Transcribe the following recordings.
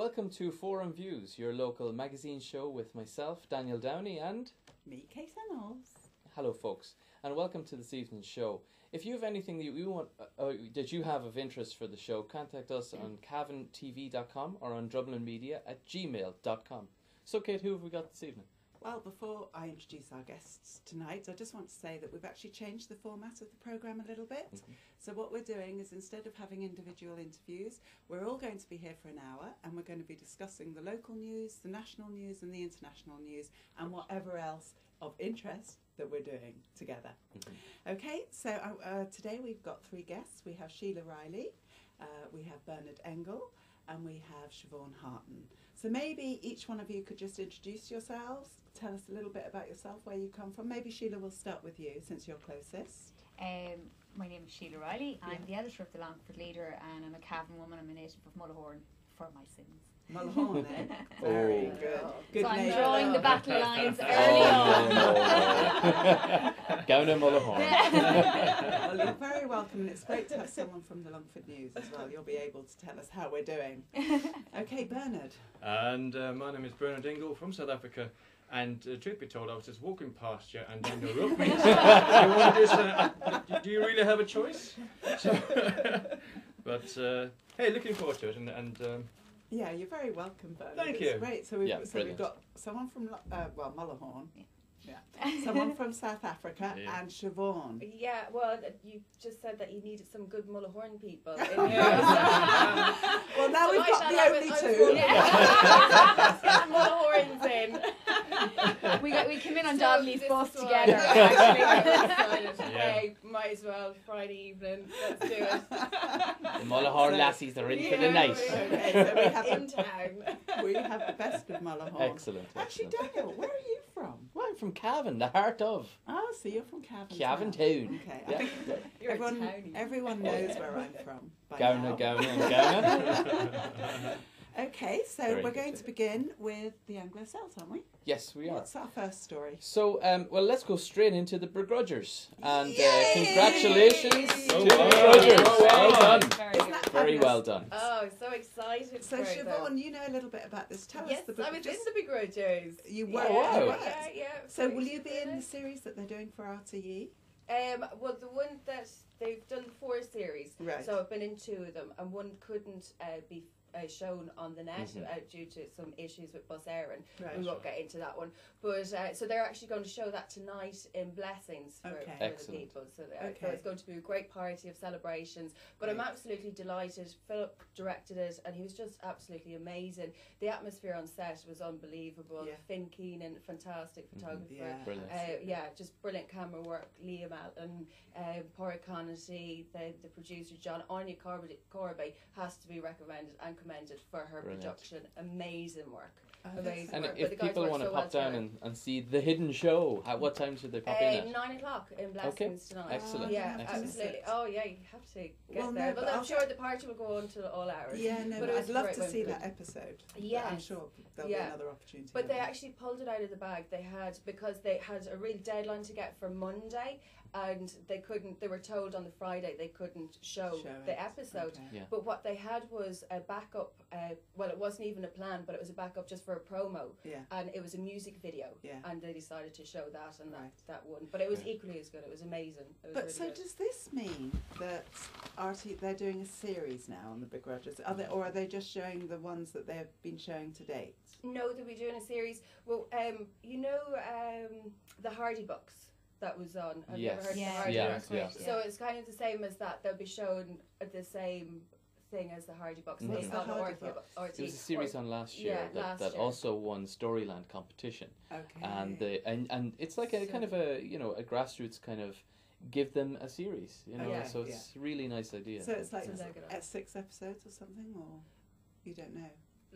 welcome to Forum Views, your local magazine show with myself, Daniel Downey, and me, Cavan. hello, folks, and welcome to this evening's show. If you have anything that you want, that you have of interest for the show, contact us on cavantv.com or on dublinmedia@gmail.com. So, Kate, who have we got this evening? Well, before I introduce our guests tonight, I just want to say that we've actually changed the format of the programme a little bit. So what we're doing is, instead of having individual interviews, we're all going to be here for an hour and we're going to be discussing the local news, the national news and the international news and whatever else of interest that we're doing together. Okay, so today we've got three guests. We have Sheila Riley, we have Bernard Engel, and we have Siobhan Harton. So maybe each one of you could just introduce yourselves, tell us a little bit about yourself, where you come from. Maybe Sheila, will start with you since you're closest. My name is Sheila Riley. I'm the editor of the Longford Leader and I'm a Cavan woman. I'm a native of Mullahorn for my sins. Mullahorn, eh? Very good. Good so I'm name. drawing the battle lines early on. Down in Mullahorn. Well, you're very welcome, and it's great to have someone from the Longford News as well. You'll be able to tell us how we're doing. Okay, Bernard. And my name is Bernard Engel from South Africa. And truth be told, I was just walking past you and then you wrote me. Do you really have a choice? But hey, looking forward to it. And yeah, you're very welcome, Bernard. Thank it's you. Great. So we've got someone from Mullahorn. Yeah. Someone from South Africa and Siobhan. Yeah, well, you just said that you needed some good Mullahorn people in here. Well, now we've got the only two. Mullahorns in. We came in on Dudley's bus together. Actually. Hey, might as well Friday evening. Let's do it. The Mullahorn lassies are in for the night. Okay, so we have in town. We have the best of Mullahorn. Excellent. Actually, Daniel, where are you from? Well, I'm from Cavan, the heart of Oh, so you're from Cavan. Cavan town. town. Okay, Yeah. I think everyone knows where I'm from. By now. Gowna. Okay, so Very we're good. going to begin with the Anglo-Celt, aren't we? Yes, we are. What's our first story? So, well, let's go straight into the Begrudgers. And Yay! congratulations to the wow. Begrudgers. Oh, Well wow. done. Isn't that Very fabulous? well done. Oh, so excited So for it, Siobhan, you know a little bit about this. Tell Yes, us the I was in Begrudgers. the Begrudgers. You were. Oh, wow. you were. Yeah. So will you be in the series that they're doing for RTE? Well, the one that they've done 4 series, Right. so I've been in 2 of them, and one couldn't be shown on the net due to some issues with Bus Éireann. Right. We won't get into that one, but so they're actually going to show that tonight in Blessings for, Okay. for the Excellent. people. So, so Okay. it's going to be a great party of celebrations. But I'm Great. absolutely delighted. Philip directed it, and he was just absolutely amazing. The atmosphere on set was unbelievable. Yeah. Finn Keenan, fantastic photographer. Yeah. Brilliant. Yeah, just brilliant camera work. Liam Allen, Porrick Connolly, the producer John, Anya Corby has to be recommended and commended for her Brilliant. production. Amazing work. Oh, Amazing And work. But if the guys people worked want to so pop well down together. and see the hidden show, at what time should they pop in at? 9 o'clock in Blessings tonight. Excellent. Yeah, Excellent. absolutely. Oh yeah, you have to get Well, there. no, But but I'm I'll sure the party will go on till all hours. Yeah, no, But but it I'd was love great to when see we that did. episode. Yes. I'm sure there'll be another opportunity. But they on that. actually pulled it out of the bag. They had, because they had a real deadline to get for Monday, and they couldn't. They were told on the Friday they couldn't show the it. episode. Okay. Yeah. But what they had was a backup. Well, it wasn't even a plan, but it was a backup just for a promo, Yeah. and it was a music video. Yeah. And they decided to show that, and Right. that won. But it was Yeah. equally as good. It was amazing. It was But really so good. does this mean that they're doing a series now on the Begrudgers? Or are they just showing the ones that they've been showing to date? No, they'll be doing a series. Well, you know, the Hardy Books that was on. Have you ever Yes. heard of the Yeah. Hardy Yeah, Books? yeah. So it's kind of the same as that. They'll be shown the same thing as the Hardy Books. What's It's the on Hardy RT. Books? It was a series on last year Yeah, that, last that year. also won Storyland competition, Okay. and it's like a So- kind of a a grassroots kind of give them a series, Yeah. So it's a really nice idea. So it's like So they're good. 6 episodes or something, or you don't know?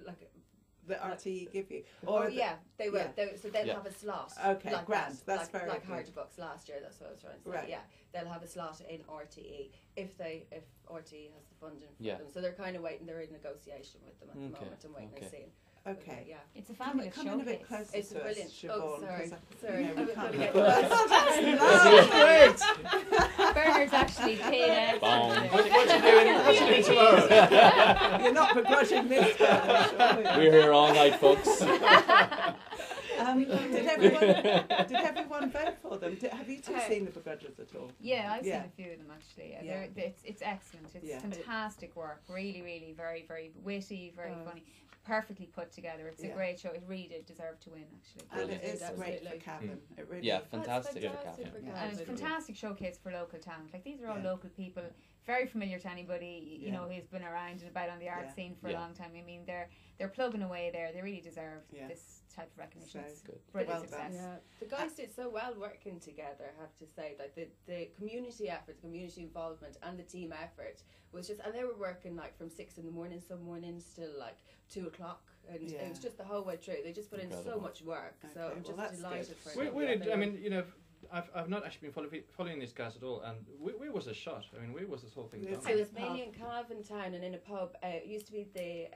Like, The RTE give you? yeah, they will. yeah. So they'll Yeah. have a slot. Okay, like grand. that, That's like, very like good. Hardy Books last year. That's what I was trying to say. Right. Yeah, they'll have a slot in RTE if RTE has the funding for Yeah. them. So they're kind of waiting. They're in negotiation with them at the Okay, moment and waiting okay. and seeing. Okay. Yeah. It's a Come, fabulous come in a bit showcase. closer It's to us, brilliant. Siobhan, Oh, sorry. 'cause Sorry. no, we I'm can't gonna get get That's lovely. Bernard's actually paid out. Boom. What you doing tomorrow? You're not begrudging this, Bernard, surely. We're here all night, folks. Did everyone vote for them? Have you two seen The Begrudgers at all? Yeah, I've Yeah. seen a few of them actually. Yeah. It's excellent. It's Yeah. fantastic work. Really, really, very, very witty, very funny, perfectly put together. It's Yeah. a great show. It really did deserve to win actually. And it Brilliant. is great for Absolutely. Cavan. It really Yeah, is. fantastic. That's fantastic for Yeah. And it's a Cavan. fantastic showcase for local talent. Like these are all Yeah. local people, very familiar to anybody Yeah. you know who's been around and about on the art Yeah. scene for Yeah. a long time. I mean, they're plugging away there. They really deserve Yeah. this type of recognition. So It's good. brilliant Well success. Yeah, the guys did so well working together. I have to say, like the community effort, the community involvement, and the team effort was just. And they were working like from 6 a.m. some mornings till like 2 o'clock, and Yeah. it was just the whole way through. They just put in so Incredible. much work. So Okay, I'm well, just that's delighted good. for We, them. we Yeah, did, they I were- mean, you know, I've not actually been following these guys at all, and where was the shot? I mean, where was this whole thing It's done? So it's in a pub. mainly in Cavan Town and in a pub. It used to be the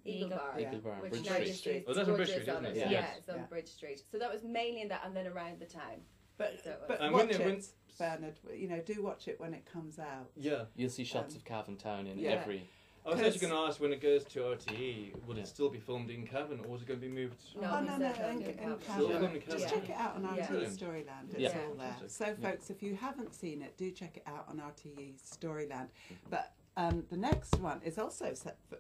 Eagle Eagle. Bar. Yeah. Eagle Bar, Which Bridge now Street. just is Oh, that's on Bridge gorgeous Street, on isn't it. it? Yeah, Yes. it's on Yeah. Bridge Street. So that was mainly in that, and then around the town. But So- but And watch when- it, Bernard. You know, do watch it when it comes out. Yeah. You'll see shots of Cavan Town in Yeah. every. I was actually going to ask, when it goes to RTE, will Yeah. it still be filmed in Cavan, or is it going to be moved? No, Oh, no, it's no, definitely in in Cavan. Cavan. Still in Cavan. Just Yeah. check it out on Yeah. RTE Brilliant. Storyland. It's Yeah. all there. Fantastic. So, Yeah. folks, if you haven't seen it, do check it out on RTE Storyland. But the next one is also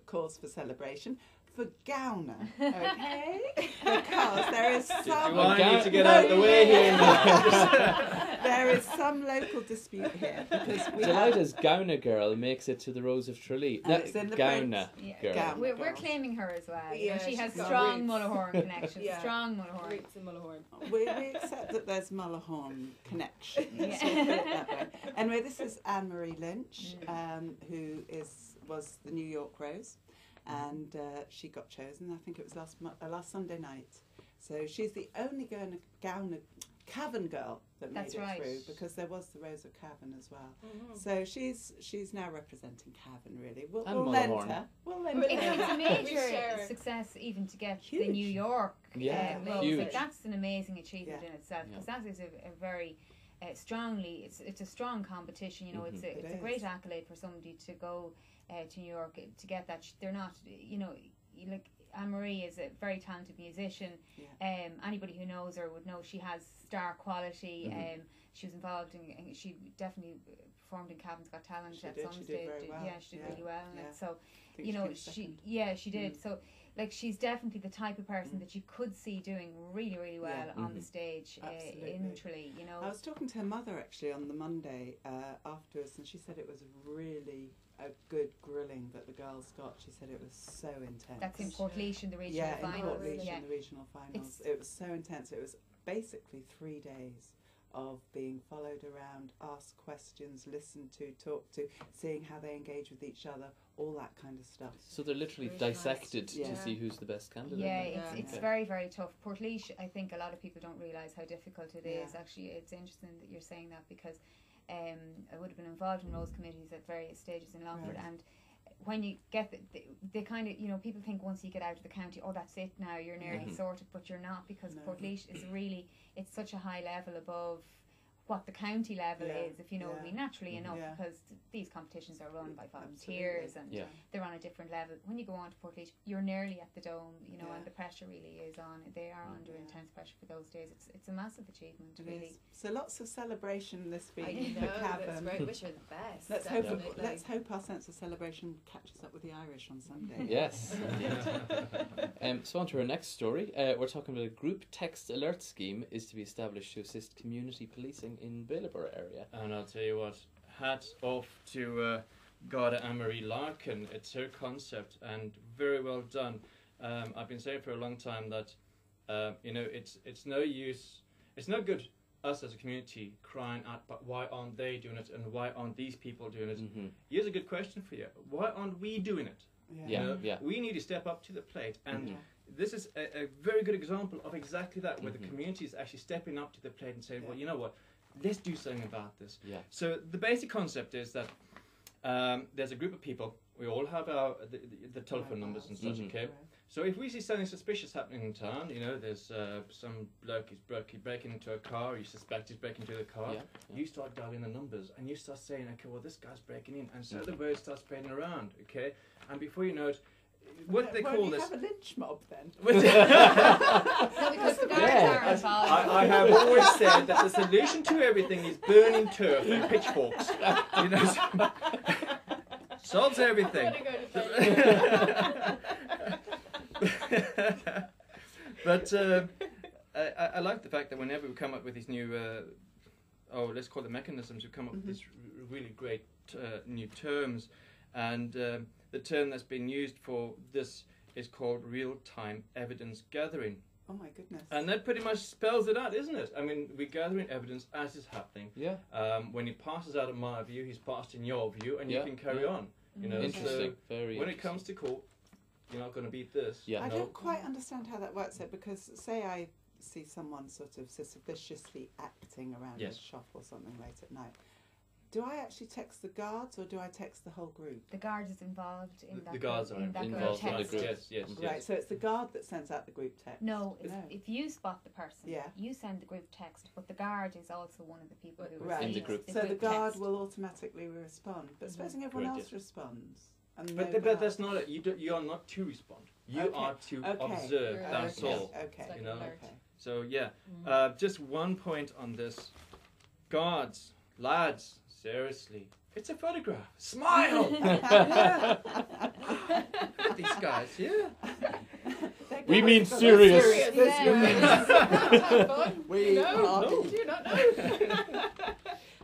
cause for celebration for Gowner, okay? Because there is Do some. I need to get out of the way here now? There is some local dispute here because we Delight have, as Gowna girl makes it to the Rose of Tralee. And it's in the Gowna Yeah. girl. Gowna. We're girl. claiming her as well. You know, Yeah, she has she's got strong roots. Mullahorn connections. Yeah. Strong Mullahorn. Roots in Mullahorn. we accept that there's Mullahorn connections. Yeah. We'll put it that way. Anyway, this is Anne-Marie Lynch, who was the New York Rose, and she got chosen. I think it was last Sunday night. So she's the only Cavan girl that That's made it right. through, because there was the Rose of Cavan as well. Mm-hmm. So she's now representing Cavan, really. We'll And lend Mullahorn. her. We'll lend It's her. a We major share. success even to get Huge. the New York Yeah, Rose. huge. Like, that's an amazing achievement Yeah. in itself, Yeah. because that is a very strongly, it's a strong competition. You know, Mhm. it's a It great is. accolade for somebody to go to New York to get that. They're not, you know, like Anne-Marie is a very talented musician. Anybody who knows her would know she has star quality. Mhm. She was involved in. She definitely performed in Cavan's Got Talent She at did, some she did stage. very well. Yeah, she did Yeah, really well in yeah. it. So I think you know, came second. she did. So like she's definitely the type of person that you could see doing really, really well Yeah. on the Mhm. stage in Absolutely. Tralee. You know, I was talking to her mother actually on the Monday afterwards, and she said it was really a good grilling that the girls got. She said it was so intense. that's in Portlaoise in the regional yeah, in final. Portlaoise Yeah, in the regional finals. It's- It was so intense. It was basically 3 days of being followed around, asked questions, listened to, talked to, seeing how they engage with each other, all that kind of stuff. So they're literally Really nice. dissected Yeah. to see who's the best candidate. yeah, Yeah. it's Okay. very, very tough. Portlaoise, I think a lot of people don't realise how difficult it is. Yeah. Actually, it's interesting that you're saying that, because I would have been involved in Rose committees at various stages in Longford, Right. and when you get the kind of, you know, people think once you get out of the county, oh, that's it now, you're nearly Mhm. sorted, but you're not, because No. Portlaoise is really, it's such a high level above what the county level Yeah, is, if you know what I yeah. mean, naturally Mhm. enough, Yeah. because these competitions are run by volunteers and Yeah. they're on a different level. When you go on to Portlaoise, you're nearly at the dome, you know, Yeah. and the pressure really is on. They are under Yeah. intense pressure for those days. It's a massive achievement, It really. is. So lots of celebration this I week know, for that's Cavan. great. Wish her the best. Let's definitely. hope our sense of celebration catches up with the Irish on Sunday. Yes. So on to our next story. We're talking about a group text alert scheme is to be established to assist community policing in Bailieborough area. And I'll tell you what, hats off to Garda Anne-Marie Larkin. It's her concept, and very well done. I've been saying for a long time that you know, it's no use, it's no good us as a community crying out, but why aren't they doing it, and why aren't these people doing it? Mm-hmm. Here's a good question for you: why aren't we doing it? Yeah, You know, yeah. we need to step up to the plate, and Mhm. this is a very good example of exactly that, where Mhm. the community is actually stepping up to the plate and saying, Yeah. well, you know what, let's do something about this. Yeah. So the basic concept is that there's a group of people we all have the telephone numbers and such, okay? Right. So if we see something suspicious happening in town, there's some bloke is breaking into a car, you suspect he's breaking into the car, you start dialing the numbers and you start saying, okay, well, this guy's breaking in, and so the word starts spreading around, okay? And before you know it, what they call this... have a lynch mob then? No, because the guards are involved. I have always said that the solution to everything is burning turf and pitchforks. Solves everything. I'm gonna go to But I like the fact that whenever we come up with these new, let's call them mechanisms, we come up with these really great new terms, and the term that's been used for this is called real-time evidence gathering. Oh my goodness. And that pretty much spells it out, isn't it? I mean, we're gathering evidence as it's happening. Yeah. When he passes out of my view, he's passed in your view, and you can carry on. Interesting. So Very when interesting. it comes to court, you're not going to beat this. Yeah. I don't quite understand how that works though, because say I see someone sort of suspiciously acting around a shop or something late at night. Do I actually text the guards or do I text the whole group? The guard is involved in that. The guards are in that involved in the text. group. Yes. Right, so it's the guard that sends out the group text. No, if you spot the person, Yeah. you send the group text, but the guard is also one of the people who Right. receives In the group. So the group guard text. will automatically respond. But supposing everyone Correct, else responds. And But no guard. that's not it. You are not to respond. You Okay. are to Okay. observe. Right. That's Okay. all. Okay. It's like You know? an alert. Okay. So yeah, just one point on this. Guards, lads, seriously, it's a photograph. Smile. Yeah. These guys, yeah. We mean serious. We No, do you not know?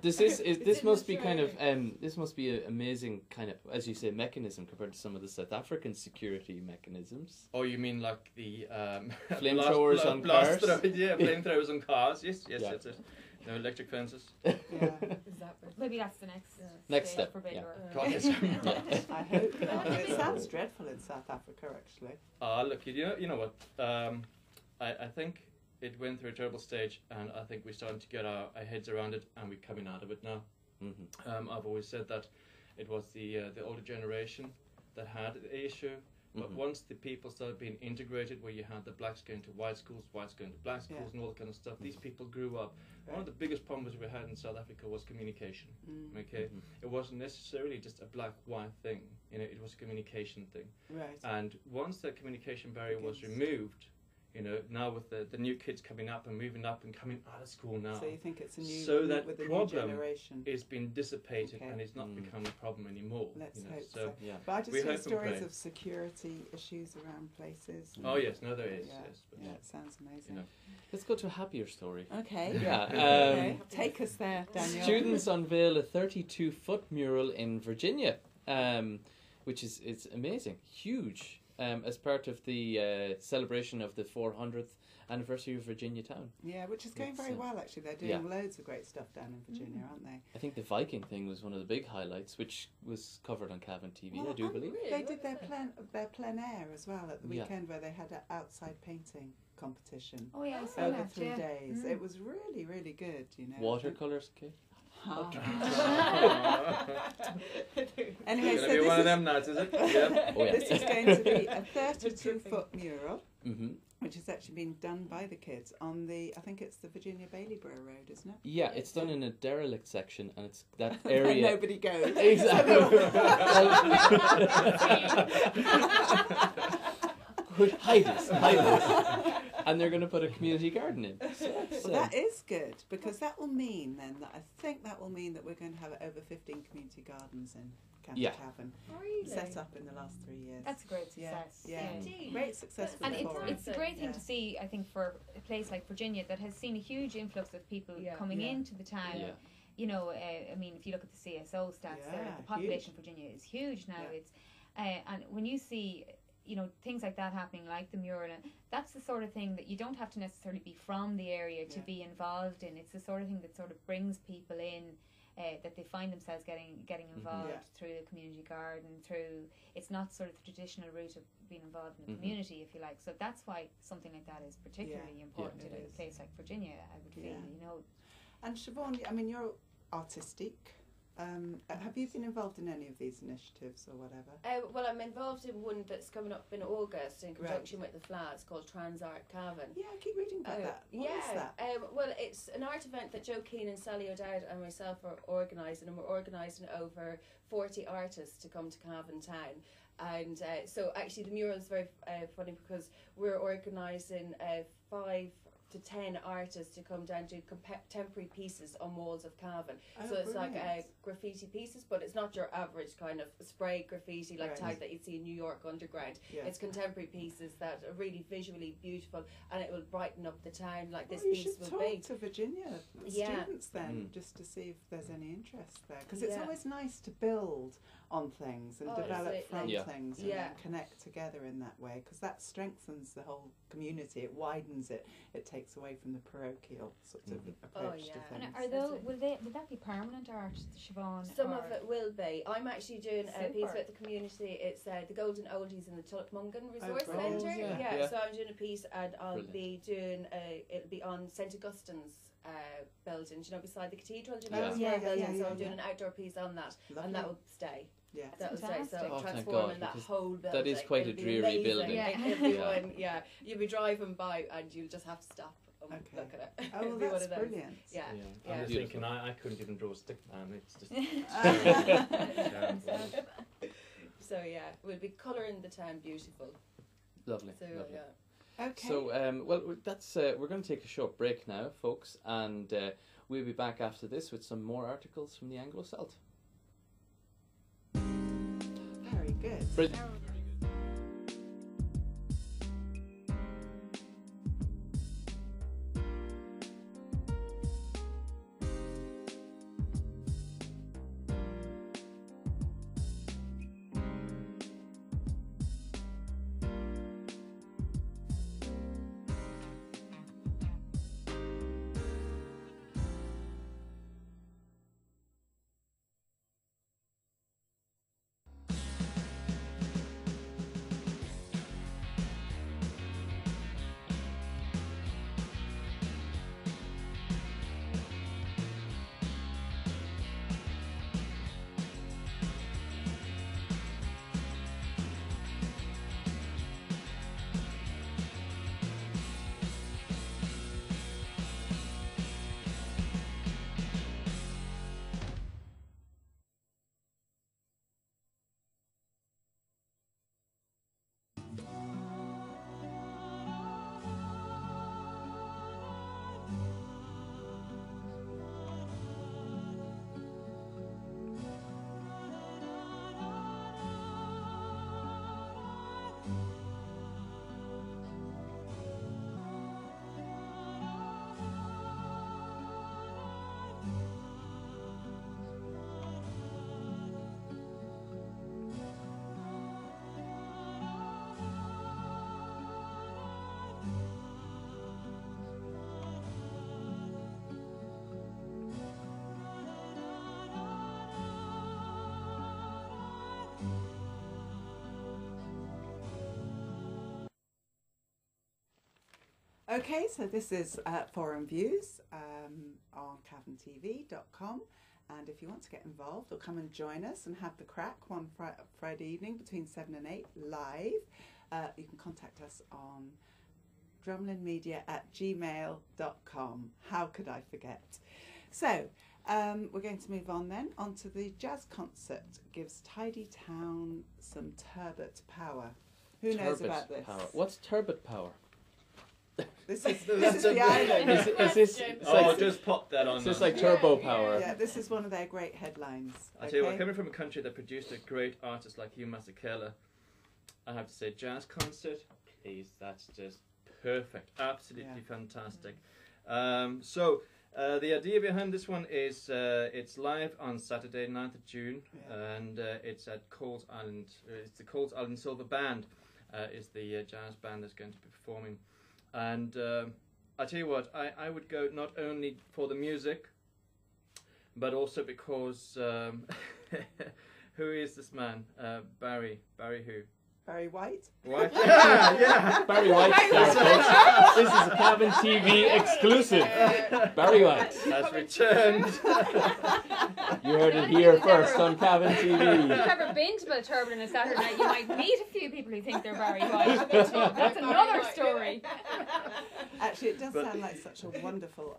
This must be kind of this must be an amazing kind of, as you say, mechanism compared to some of the South African security mechanisms. Oh, you mean like the Flamethrowers on cars? Yeah, flamethrowers on cars. Yes, Yeah. that's it. No electric fences. Yeah. Is that right? Maybe that's the next Next stage step, for Big yeah. Rock. God, yes. I hope not. It sounds dreadful in South Africa, actually. Look, you know what? I think it went through a terrible stage, and I think we're starting to get our heads around it, and we're coming out of it now. I've always said that it was the older generation that had the issue, but once the people started being integrated, where you had the blacks going to white schools, whites going to black schools, and all that kind of stuff, these people grew up. One of the biggest problems we had in South Africa was communication. Okay, it wasn't necessarily just a black-white thing. It was a communication thing. Right. And once that communication barrier was removed, now with the new kids coming up and moving up and coming out of school now, So you think it's a new, so that with a new problem generation? is being dissipated Okay. and it's not becoming a problem anymore. Let's hope so. so. Yeah. But I just We hear hope and stories pray. of security issues around places. Oh yes, no, there is. Yeah, Yes, but yeah, it sounds amazing. Let's go to a happier story. Okay. Yeah. Okay. Take us there, Daniel. Students unveil a 32-foot mural in Virginia, which is it's amazing, huge, as part of the celebration of the 400th anniversary of Virginia Town. Yeah, which is going It's, very well, actually. They're doing yeah. loads of great stuff down in Virginia, aren't they? I think the Viking thing was one of the big highlights, which was covered on Cavan TV, Well, I do believe. They did their plein air as well at the Yeah. weekend, where they had an outside painting competition Oh yeah, I saw over that. 3 Yeah. days. It was really, really good, Watercolours, okay. Anyway, It's so gonna be one of this them nights, is it? Yeah. Oh, yeah. this is going to be a 32-foot mural, Mm-hmm. which is actually being done by the kids on I think it's the Virginia Baileyborough Road, isn't it? Yeah, it's done in a derelict section, and it's that Where area. nobody goes. Exactly. Hide us. And they're going to put a community garden in. Well, that is good, because that will mean then that we're going to have over 15 community gardens in County Cavan Really? set up in the last 3 years. That's a great success. Yeah. Indeed. Great success for And the forum. it's a great thing Yeah. to see, I think, for a place like Virginia that has seen a huge influx of people coming Yeah. into the town. Yeah. You know, I mean, if you look at the CSO stats, there, Yeah, the population of Virginia is huge now. Yeah. It's and when you see, you know, things like that happening, like the mural, and that's the sort of thing that you don't have to necessarily be from the area to be involved in. It's the sort of thing that sort of brings people in. That they find themselves getting involved through the community garden, it's not sort of the traditional route of being involved in the community, if you like. So that's why something like that is particularly important in a place like Virginia, I would feel, you know. And Siobhan, I mean, you're artistic, Have you been involved in any of these initiatives or whatever? Well, I'm involved in one that's coming up in August in conjunction with the Flats called Transart Cavan. Yeah, I keep reading about that. What is that? Well, it's an art event that Joe Keane and Sally O'Dowd and myself are organising, and we're organising over 40 artists to come to Cavan town. And so actually the mural is very funny because we're organising 5 to 10 artists to come down to contemporary pieces on walls of Cavan. Oh, so it's brilliant. like graffiti pieces, but it's not your average kind of spray graffiti like type that you'd see in New York underground. Yeah. It's contemporary pieces that are really visually beautiful, and it will brighten up the town like this you piece should will talk be. to Virginia students then, just to see if there's any interest there, because it's always nice to build on things and develop from things and then connect together in that way, because that strengthens the whole community. It widens it. It takes away from the parochial sort of approach to things. And will that be permanent art, Siobhan? Some of it will be. I'm actually doing a piece with the community. It's the Golden Oldies in the Tullochmungan Resource Centre. So I'm doing a piece, and I'll be doing it'll be on St Augustine's building, you know, beside the cathedral. Do you know building? So I'm doing an outdoor piece on that, and that will stay. Yeah, that will stay. So Oh, thank transforming God, that whole building. that is quite a It'll be dreary amazing. building. Everyone, you'll be driving by, and you'll just have to stop. Look at it. Oh, well, that's brilliant. I'm just thinking I couldn't even draw a stick man. It's just so we'll be colouring the town beautiful. Lovely. So lovely. Okay. So well, that's we're going to take a short break now, folks, and we'll be back after this with some more articles from the Anglo-Celt. Very good. Brilliant. Okay, so this is Forum Views on cavantv.com, and if you want to get involved or come and join us and have the crack one Friday evening between 7 and 8 live, you can contact us on drumlinmedia@gmail.com. How could I forget? So we're going to move on then onto the jazz concert. Gives Tidy Town some turbot power. Who knows about this? Power. What's turbot power? This is the island. Is this? Just pop that on. Is this like turbo power? Yeah, this is one of their great headlines. I tell you what, coming from a country that produced a great artist like Hugh Masekela, I have to say, jazz concert, please, that's just perfect, absolutely fantastic. So the idea behind this one is it's live on Saturday, 9th of June, and it's at Coles Island. It's the Coles Island Silver Band is the jazz band that's going to be performing. And I tell you what, I would go not only for the music, but also because who is this man? Barry who? Barry White. White? Yeah. Barry White. This is a Cavan TV exclusive. Barry White has returned. You heard it here first on Cavan If you've TV. ever been to Belturbet on a Saturday night, you might meet a few people who think they're Barry White. That's another story. Actually, it does sound like such a wonderful.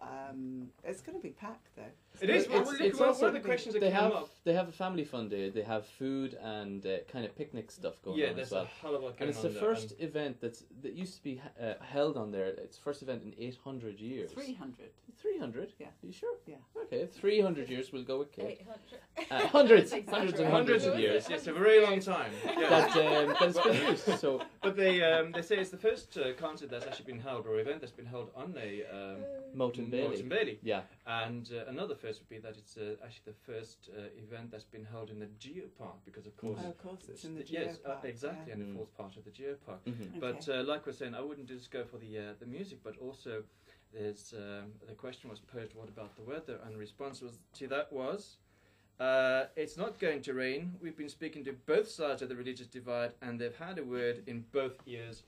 It's going to be packed though. It is. It's One also of the questions that they came have up. they have a family fun day. They have food and kind of picnic stuff going Yeah, on there's as well. a hell of a lot And going it's on the there, first event that used to be held on there. It's the first event in 800 years. 300. 300? Yeah. Are you sure? Yeah. Okay, 300 years. We'll go with Kate. 800. Hundreds, Exactly. hundreds and Hundreds of of years. Yes, a very long time. Yeah. That's been used. So But they say it's the first concert that's actually been held, or event that's been held on a Moulton Bailey. Moulton Bailey. Yeah. And another first would be that it's actually the first event that's been held in the Geopark, because of course. Oh, of course, it's in the Yes, Geopark, exactly, yeah. and it Mm. forms part of the Geopark. Mhm. But Okay. like we're saying, I wouldn't just go for the music, but also there's the question was posed, what about the weather? And the response to that was, it's not going to rain. We've been speaking to both sides of the religious divide, and they've had a word in both ears,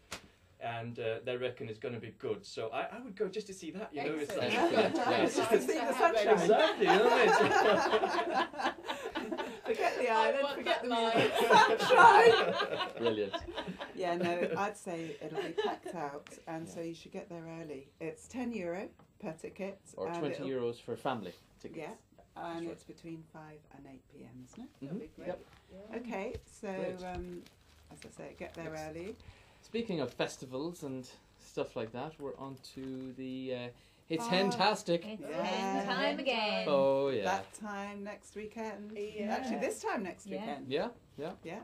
and they reckon it's going to be good. So I would go just to see that. You know, it's like Excellent. Yeah. Just to see the sunshine. exactly. You know what I mean? Forget the I island, want forget the that music. line. Sunshine! Brilliant. Yeah, no, I'd say it'll be packed out, and so you should get there early. It's €10 per ticket. Or and 20 it'll- euros for family tickets. Yeah, and right. it's between 5 and 8 p.m, isn't it? That'd be great. Yep. Yeah. Okay, so Great. as I say, get there Yes. early. Speaking of festivals and stuff like that, we're on to the It's Oh. Hentastic. It's Yeah. hen time again. Oh yeah. That time next weekend. Yeah. Actually, this time next Yeah. weekend. Yeah, yeah. Yeah.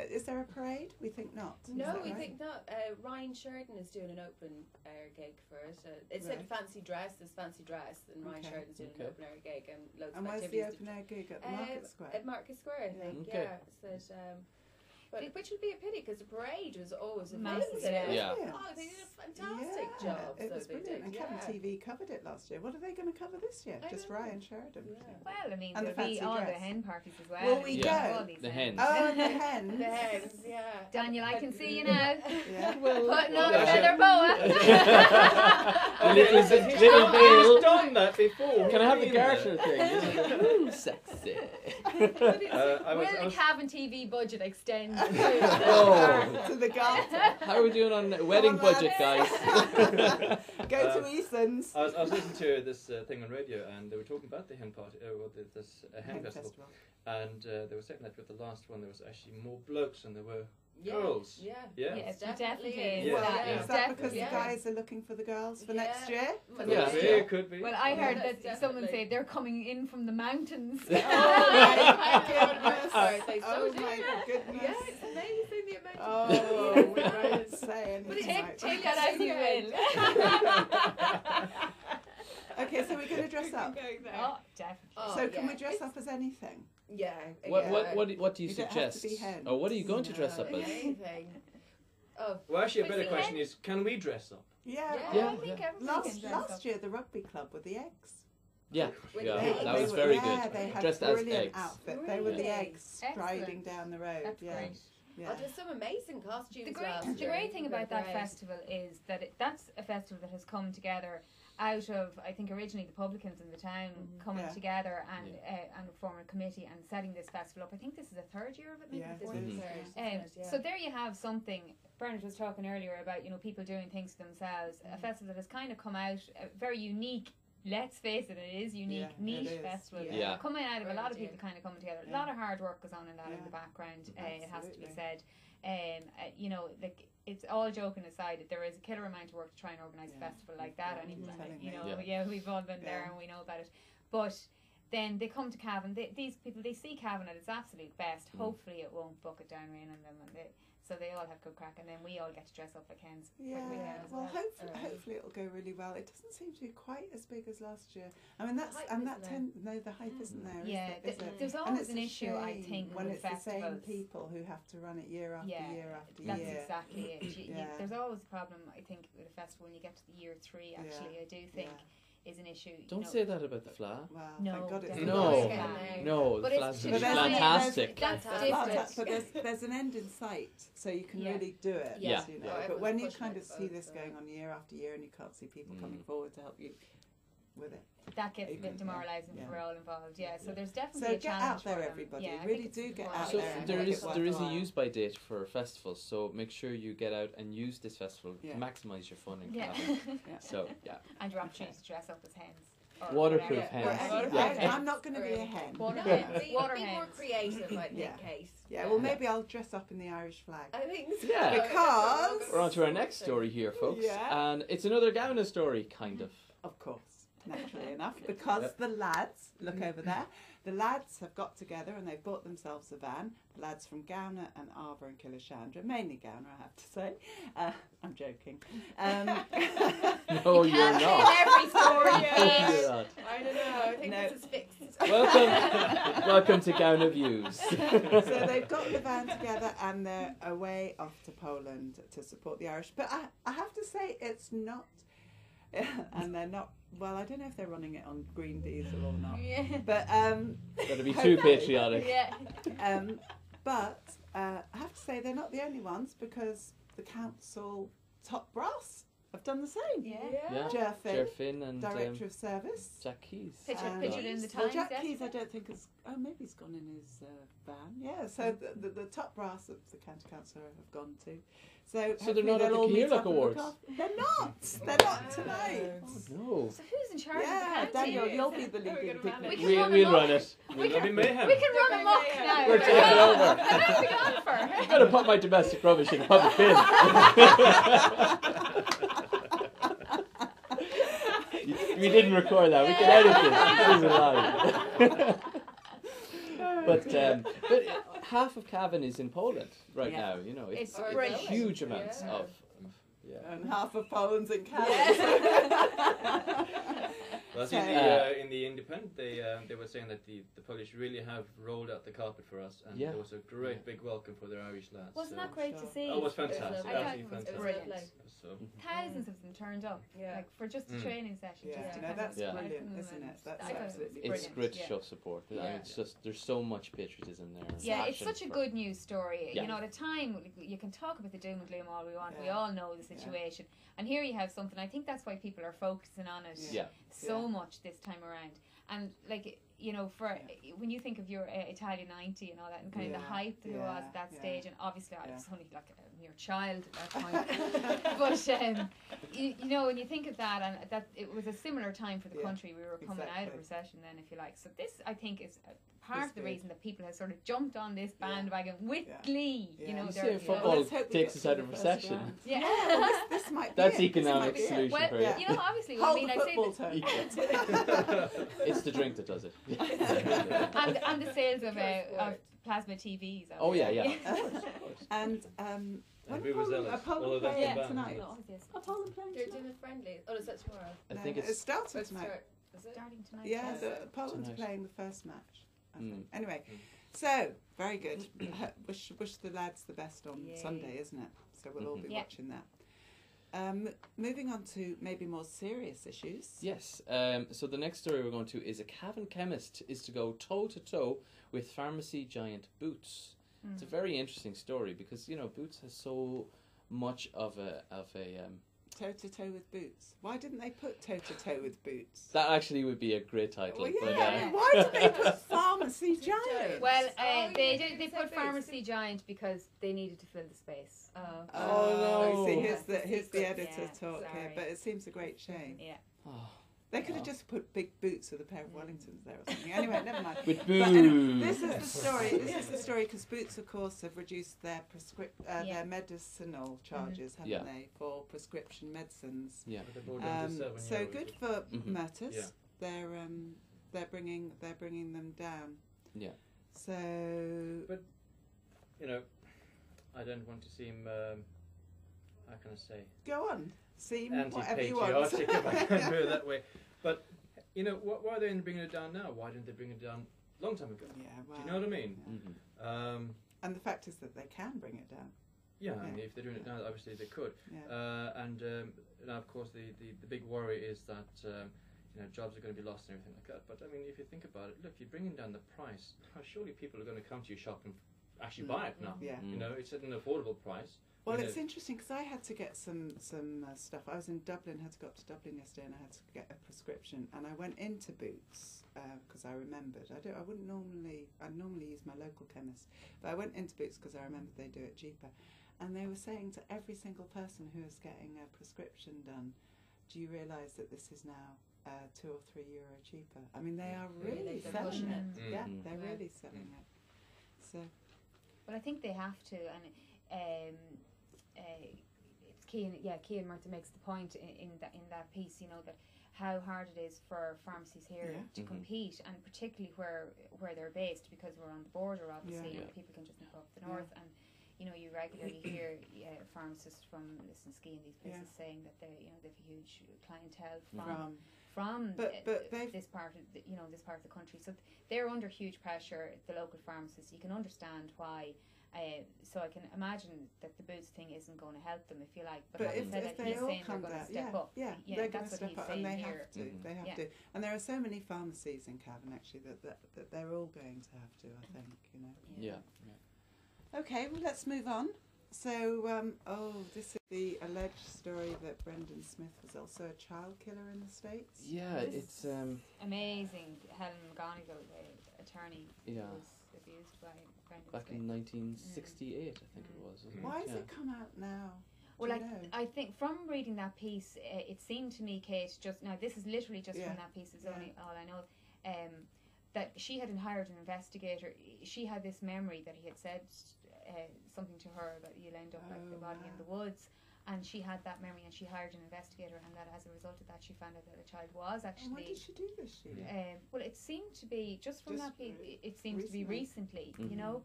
Is there a parade? We think not. Is No, that we right? think not. Ryan Sheridan is doing an open air gig for it. It said Right. fancy dress. There's fancy dress, and Ryan Okay. Sheridan's doing Okay. an open air gig and loads And of where's the activities. open air gig at the to- Market Square? At Market Square, I Yeah. think. Okay. Yeah. So, but which would be a pity because the parade was always Massive, amazing. yeah. Yeah. Oh, they did a fantastic Yeah, job. It so was they brilliant. did, And Cavan yeah. TV covered it last year. What are they going to cover this year? I Just don't know. Ryan Sheridan. Yeah. Well, I mean, And the there'll be fancy all the dress. hen parties as well. Will we Yeah. go? All these The hens. hens. Oh, and the hens. The hens, yeah. Daniel, I can see you now. Yeah. Putting on Yeah. a feather boa. A little He's little veil. done that before. Can I have the Been there. garter thing? Ooh, sexy. I Will was- the Cavan TV budget extend? Oh. To the garter. How are we doing on wedding Come on, budget, guys? Go to Eason's. I was listening to this thing on radio, and they were talking about the hen party, this hen Hen festival, and they were saying that with the last one there was actually more blokes than there were Yeah. girls. Yeah. Yeah. Yes, It it definitely definitely is. is. Well, Yeah. is It's that because the definitely- guys are looking for the girls for Yeah. next year? Well, Yeah. Could be, yeah. it could be. Well, I heard Yes, that someone definitely. said they're coming in from the mountains. Oh my goodness. They so Oh do. my goodness. Yeah, it's amazing the amount Oh, of we won't say But it's anything. Take like that as you will. Okay, so we're going to dress up. Oh, definitely. Oh, So can yeah. we dress up as anything? Yeah. What yeah. what do you You don't have to suggest? be hens. Or what are you going to dress up No. as? Anything. Oh, Well, actually, a But better see, question is, can we dress up? Yeah. Yeah. Yeah, I think yeah. everybody can dress Last up. year, the rugby club with the eggs. Yeah, With yeah, the eggs. that was were- very yeah, good. They had Dressed as brilliant eggs. outfit. They were the Really? eggs striding Excellent. down the road. That's yeah. great. Yeah. oh, there's some amazing costumes. The great, last the year. great thing They were about that great. festival is that that's a festival that has come together out of, I think, originally the publicans in the town coming Yeah. together and forming a committee and setting this festival up. I think this is the third year of it, maybe Yeah, the This fourth. is Mhm. theirs, Um, isn't it? Yeah. So there you have something. Bernard was talking earlier about people doing things for themselves. A festival that has kind of come out very unique. Let's face it, it is unique, Yeah, it niche is. festival. Yeah. Coming out of a lot of Right, people kind of coming together. A Yeah. lot of hard work goes on in that in Yeah. the background. It has to be Absolutely. said. Like it's all joking aside. There is a killer amount of work to try and organise a Yeah. festival like that. Yeah, And you were telling me. we've all been there Yeah. and we know about it. But then they come to Cavan. These people, they see Cavan at its absolute best. Hopefully, it won't bucket down rain on them, so they all have good crack, and then we all get to dress up like hens. for the Yeah, weekend as well, well. hopefully it'll go really well. It doesn't seem to be quite as big as last year. I mean, that's hype and that isn't no, the hype isn't there. Yeah, is it? Is it? there's And always it's an a issue, I shame think, when with it's the same festivals. people who have to run it year after Yeah, year after That's year. exactly it. Yeah. There's always a problem, I think, with a festival when you get to the year 3. Actually, I do think is an issue. Don't say that about the Fla. Well, No, thank God it's definitely No. not. Yeah. No, But the it's Fla's to But there's- fantastic. That's Fantastic. different. But there's an end in sight, so you can Yeah. really do it. Yeah. You know. Yeah. But when you Everyone's kind of pushing see it this both, going on year after year, and you can't see people coming forward to help you, with it. That gets a Even, bit demoralising yeah. for all involved. Yeah, so there's definitely So a get challenge out there, for them. everybody. Yeah, I Really think do it's get important. out So there and there make is it there is a worthwhile. use by date for festivals, so make sure you get out and use this festival Yeah. to maximise your fun in Yeah. Cavan. Yeah. So yeah, And your opportunity to dress up as hens. Or Waterproof whatever. hens. Or Yeah. hens. I'm not going to be a hen. Water No, hens. be Water more hens. creative, like Yeah. Nick Case. Yeah, well, maybe I'll dress up in the Irish flag. I think so. Yeah. Because- we're on to our next story here, folks, Yeah. and it's another Gowna story, kind of. Of course, naturally enough, because the lads, look over there, the lads have got together and they've bought themselves a van. The lads from Gowna and Arva and Kilishandra, mainly Gowna, I have to say. I'm joking. No, you're Can't not. say every story. No, Kate. you're not. I don't know. I think No. this is fixed. Welcome to Gowna Views. So they've got the van together and they're away off to Poland to support the Irish. But I have to say, it's not, and they're not, well, I don't know if they're running it on green diesel or not. Yeah. But Gotta be too patriotic. Yeah. but I have to say they're not the only ones, because the council top brass have done the same. Yeah. Yeah. Jerfin, Ger Finn and Director of Service. Jack Keys. Pictured in the Well, Times. Jack yes? Keys, I don't think is. Oh, maybe he's gone in his van. Yeah. So the top brass of the county council have gone to. So they're hopefully not at they'll the all meet Keeluk up and look Awards? after- They're not. They're not tonight. No. So who's in charge Yeah, of the county? Daniel, you'll be the leading We picnic. can We'll run amok. run it. Will be mayhem. We can run amok now. We're taking over. What are we on for? I'm gonna put my domestic rubbish in a public bin. We didn't record that. We can edit this. This is live. But half of Cavan is in Poland right Yeah. now. You know, it's It's brilliant. huge amounts Yeah. of yeah. And half of Poland's in Canada. Well, So- in the Independent, they were saying that the Polish really have rolled out the carpet for us, and Yeah. there was a great big welcome for their Irish lads. Wasn't so. that great to Sure. see? Oh, it was fantastic. I thought Absolutely it was fantastic. brilliant. So, Thousands of them turned up, Yeah. like for just a Mm. training session. Yeah, just to no, kind that's of brilliant, welcome them, isn't and it? That's I thought it was absolutely It's brilliant, great to yeah. show support. I mean, Yeah. it's just there's so much patriotism there. and Yeah, it's passion such a for- good news story. Yeah. You know, at a time you can talk about the doom and gloom all we want. We Yeah. all know the situation, and here you have something. I think that's why people are focusing on it Yeah. so Yeah. much this time around. And like, you know, for when you think of your Italian 90 and all that, and kind of the Yeah. hype that it was at that Yeah. stage, and obviously I Yeah. was only like a mere child at that point. But you know, when you think of that, and that it was a similar time for the Yeah, country. We were coming out of exactly. recession then, if you like. So this, I think, is part It's of the good. reason that people have sort of jumped on this bandwagon with Yeah. glee. Yeah. You know, You they're- see, you football know, let's hope we takes get us to out the of first recession. round. yeah. Well, this might be That's it. economic This might be it. solution Well, for you. Yeah. you know, obviously, I Hold mean, the I'd say football that, turn. It's the drink that does it. and the sales of Pure sport. plasma TVs. Oh, yeah, yeah. obviously. And when we were Poland, zealous. are All Poland of them playing combined. tonight? No. Are Poland playing They're tonight? doing a friendly. Oh, is that tomorrow? I No, think it it's started It's tonight. start- Is it? Starting tonight. Yeah, Yes. Poland's Tonight. playing the first match. I think. Mm. Anyway, Mm. so very good. wish the lads the best on Yay. Sunday, isn't it? So we'll all be Mhm. Yeah. watching that. Moving on to maybe more serious issues. Yes. So the next story we're going to is a Cavan chemist is to go toe to toe with pharmacy giant Boots. It's a very interesting story because you know Boots has so much of a Toe to toe with Boots. Why didn't they put toe to toe with Boots? that actually would be a great title. Well, but, yeah. Why did they put pharmacy giant? Giant. Well, Oh, they yeah, they you put said pharmacy giant because they needed to fill the space. Oh. Oh, no. See, That's here's the secret. editor's Yeah, talk here, sorry. but it seems a great shame. Yeah. oh, They could have Oh. just put big boots with a pair of Wellingtons there or something. Anyway, never mind. with But Boots. anyway, this is the story. This is the story because Boots, of course, have reduced their Yeah. their medicinal charges, haven't Yeah. they, for prescription medicines? Yeah. But they brought down to So €7. good for Mhm. Mertus. Yeah. They're bringing them down. Yeah. So You know, I don't want to seem, how can I say, go on, seem whatever you want. anti-patriotic if I can put it that way. But you know, why are they bringing it down now? Why didn't they bring it down a long time ago? Yeah, well, Do you know what I mean? yeah. Mhm. And the fact is that they can bring it down. Yeah, I Yeah. mean, if they're doing it now, obviously they could. Yeah. And now, of course, the big worry is that you know jobs are going to be lost and everything like that. But I mean, if you think about it, look, you're bringing down the price. Surely people are going to come to your shop and actually buy it now. Yeah. Mm. You know, it's at an affordable price. Well, you it's know, interesting because I had to get some stuff. I was in Dublin, had to go up to Dublin yesterday, and I had to get a prescription. And I went into Boots because I remembered. I wouldn't normally. I'd normally use my local chemist, but I went into Boots because I remembered they do it cheaper. And they were saying to every single person who is getting a prescription done, "Do you realise that this is now €2 or €3 cheaper?" I mean, they are really They're selling pushing it. it. Yeah, Mm. they're Yeah. really selling it. So. Well, I think they have to, and it's Cian Murtha makes the point in that piece, you know, that how hard it is for pharmacies here Yeah. to compete, and particularly where they're based, because we're on the border, obviously, Yeah. and people can just nip up the north, and you know, you regularly hear pharmacists from Listonski and these places saying that they've a huge clientele from But they've this part of this part of the country, so they're under huge pressure. The local pharmacists, you can understand why. So I can imagine that the Boots thing isn't going to help them, if you like. But having said if that, they he's all saying they're come going to down, step up. they're going to that's what step he's up, saying and they here. have to. They have Yeah. to. And there are so many pharmacies in Cavan actually that they're all going to have to. I think, you know. Yeah. Okay, well, let's move on. So, this is the alleged story that Brendan Smith was also a child killer in the States. Yeah, it's Amazing. Helen McGonigal, the attorney, Yeah. was abused by Brendan back Smith. in 1968, I think it was. Isn't Why it? has it come out now? Well, Do you know? I think from reading that piece, it seemed to me, Kate, just now, this is literally just Yeah. from that piece, is Yeah. only all I know, that she had hired an investigator. She had this memory that he had said something to her that you'll end up like the body in the woods, and she had that memory, and she hired an investigator, and that as a result of that, she found out that the child was And actually. when did she do this? Well, it seemed to be just from Just that piece. It seems to be recently, Mhm. you know.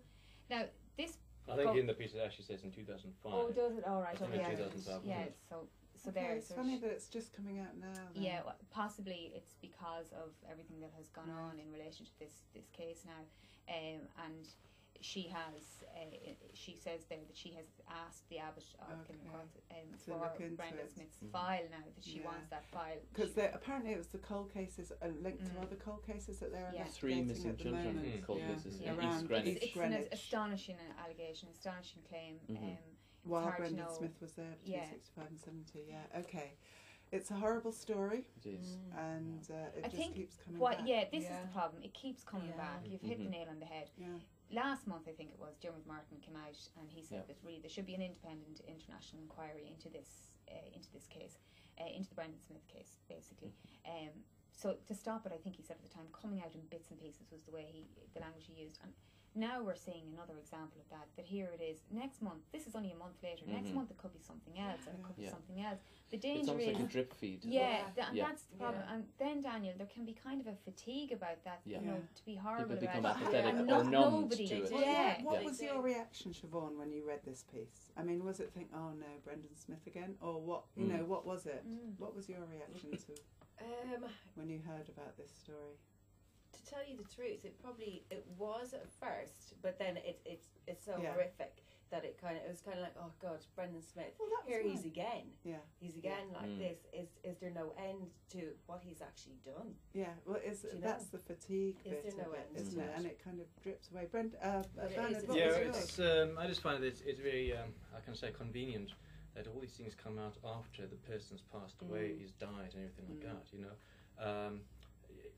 Now this. I think in the piece it actually says in 2005. Oh, does it? All right. I think Okay. in 2005. Yeah. So Okay, there. it's so funny that it's just coming out now. Then. yeah, well, possibly it's because of everything that has gone on in relation to this case now, and she has. She says there that she has asked the Abbot of Kilmacud To for look into Brendan it. Smith's file now, that she wants that file. Because apparently it was the cold cases linked to other cold cases that they're Yeah. Three investigating missing at the children moment. in cold Yeah. cases in Around East Greenwich. It's an Greenwich. astonishing allegation, astonishing claim. While hard to Brendan know. Smith was there between Yeah. 65 and 70. Yeah, okay. It's a horrible story, It is. and it I just think keeps coming What? back. Yeah, this is the problem. It keeps coming Yeah. back. You've hit the nail on the head. Yeah. Last month, I think it was, Dermot Martin came out and he said Yeah. that really there should be an independent international inquiry into this case, into the Brendan Smith case, basically. So to stop it, I think he said at the time, coming out in bits and pieces was the language he used. And now we're seeing another example of that. That here it is next month. This is only a month later. Next month it could be something else, or it could be something else. The danger It's almost is like a drip feed. and Yeah. that's the problem. And then Daniel, there can be kind of a fatigue about that. Yeah. You know, to be horrible People become about it. apathetic And or not numbed nobody. to it. Well, Yeah. What They was do. your reaction, Siobhan, when you read this piece? I mean, was it think, oh no, Brendan Smith again, or what? You know, what was it? What was your reaction to when you heard about this story? To tell you the truth, it was at first, but then it's so Yeah. horrific that it was kind of like, oh God, Brendan Smith, Well, that was here mine. he's again. Yeah. He's again like this. Is there no end to what he's actually done? Yeah, well, you know? that's the fatigue Is bit there no of it, end isn't to it? it? And it kind of drips away. But it Bernard, is what Yeah, was it's yours? I just find it's very I can say convenient that all these things come out after the person's passed away, he's died, and everything like that. You know,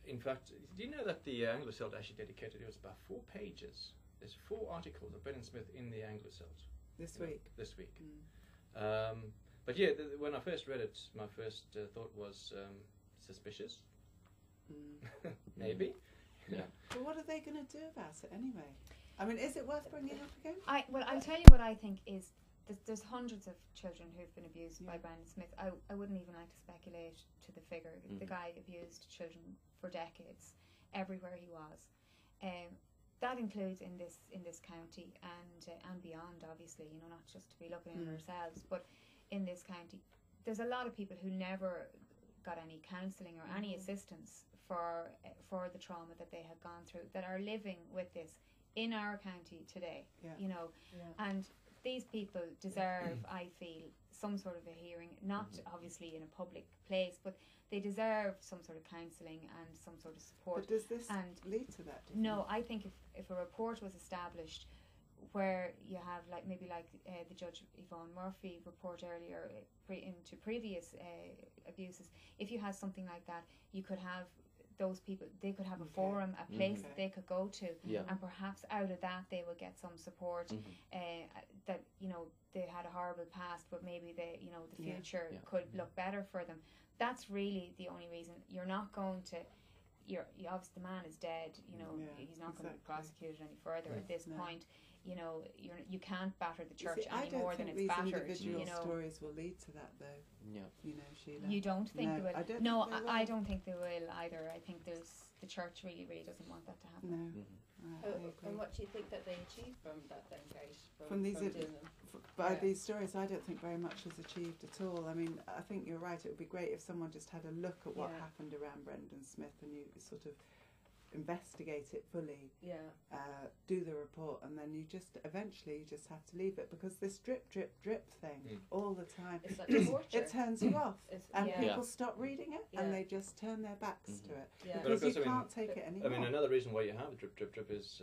in fact, do you know that the Anglo-Celt actually dedicated it was about 4 pages? There's 4 articles of Brendan Smith in the Anglo-Celt This week. this week. But yeah, when I first read it, my first thought was suspicious. Maybe. Yeah. But what are they going to do about it anyway? I mean, is it worth bringing up again? I'll tell you what I think is there's hundreds of children who've been abused by Brendan Smith. I wouldn't even like to speculate to the figure. The guy abused children for decades, everywhere he was. That includes in this county and beyond, obviously. You know, not just to be looking at ourselves, but in this county, there's a lot of people who never got any counselling or any assistance for the trauma that they had gone through, that are living with this in our county today. Yeah. You know, and these people deserve, I feel, some sort of a hearing, not obviously in a public place, but they deserve some sort of counselling and some sort of support. But does this And lead to that? do you no, think? I think if a report was established where you have maybe the Judge Yvonne Murphy report earlier into previous abuses. If you had something like that, you could have those people, they could have a forum, a place that they could go to, and perhaps out of that they will get some support. That they had a horrible past, but maybe the future could look better for them. That's really the only reason. You're not going to. Obviously the man is dead. He's not going to be prosecuted any further at this point. You can't batter the church any more than it's battered. Individual stories will lead to that, though. Yeah. Sheila. You don't think they will? I don't think they will either. I think the church really doesn't want that to happen. No. And what do you think that they achieved from that then, Kate? From these stories, I don't think very much is achieved at all. I mean, I think you're right. It would be great if someone just had a look at what happened around Brendan Smith, and you sort of investigate it fully, do the report, and then you just eventually have to leave it, because this drip thing all the time, it's like torture. it turns you off, and people stop reading it and they just turn their backs to it because you can't take it anymore. I mean, another reason why you have drip is,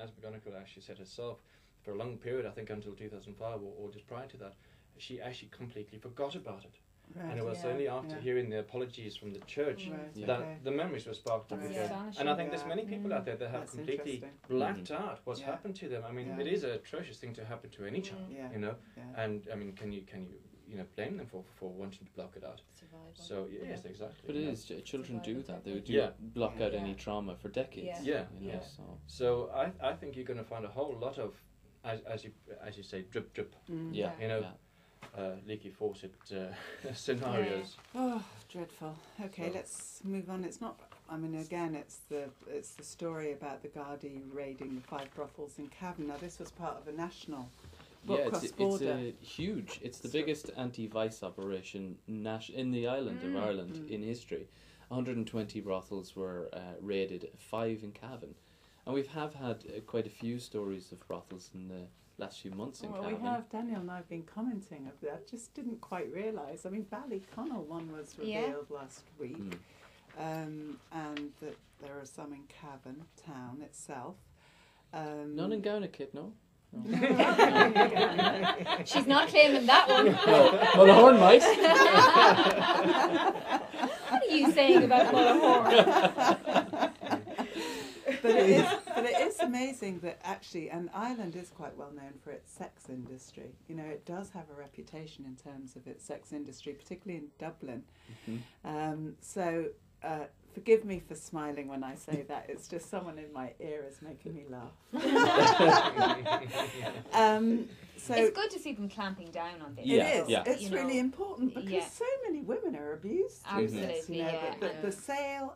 as McGonigal actually said herself, for a long period, I think until 2005 or just prior to that, she actually completely forgot about it. Right. And it was only after hearing the apologies from the church that the memories were sparked up again. And I think there's many people out there that have completely blacked out what's happened to them. I mean, it is an atrocious thing to happen to any child, And I mean, can you blame them for wanting to block it out? Survival. So yes, exactly. But it is children do that. They do block out any trauma for decades. So I think you're going to find a whole lot of, as you say, drip. Leaky faucet scenarios. Oh, dreadful. Okay, let's move on. It's not. I mean, again, it's the story about the Gardaí raiding the 5 brothels in Cavan. Now, this was part of a national. It's huge. It's the biggest anti-vice operation in the island of Ireland in history. 120 brothels were raided, 5 in Cavan, and we have had quite a few stories of brothels in the last few months in Cavan. We have. Daniel and I have been commenting of that. Just didn't quite realise. I mean, Ballyconnell one was revealed last week, and that there are some in Cavan town itself. None in Gownakit, no? She's not claiming that one. Well, the horn might. What are you saying about Mullahorn? But it is amazing that actually, and Ireland is quite well known for its sex industry. It does have a reputation in terms of its sex industry, particularly in Dublin. So forgive me for smiling when I say that. It's just someone in my ear is making me laugh. So it's good to see them clamping down on this. It is. It's really important because so many women are abused. Absolutely, the sale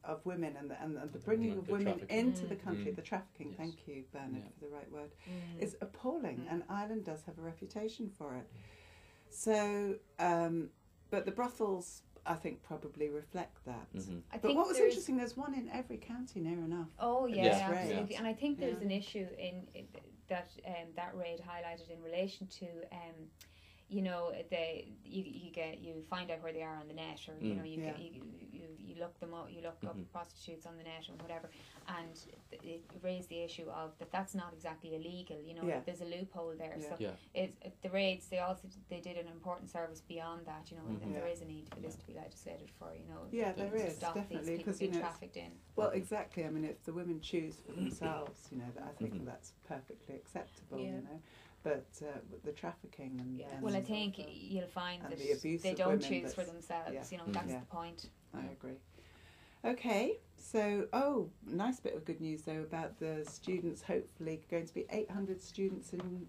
of women and the bringing of women into the country, the trafficking. Yes. Thank you, Bernard, for the right word. Is appalling, and Ireland does have a reputation for it. So, but the brothels, I think, probably reflect that. But what was interesting, there's one in every county near enough. Oh yeah, absolutely. And I think there's an issue in that raid highlighted in relation to you find out where they are on the net, or you look them up, you look up prostitutes on the net or whatever, and it raised the issue of that's not exactly illegal. There's a loophole there. So the raids, they did an important service beyond that. And there is a need for this to be legislated for. There is stop definitely, because being trafficked in. Well, exactly. I mean, if the women choose for themselves, I think that's perfectly acceptable. But the trafficking and well, I think you'll find that the they don't choose for themselves. That's the point. I agree. Okay, so nice bit of good news though about the students. Hopefully, going to be 800 students in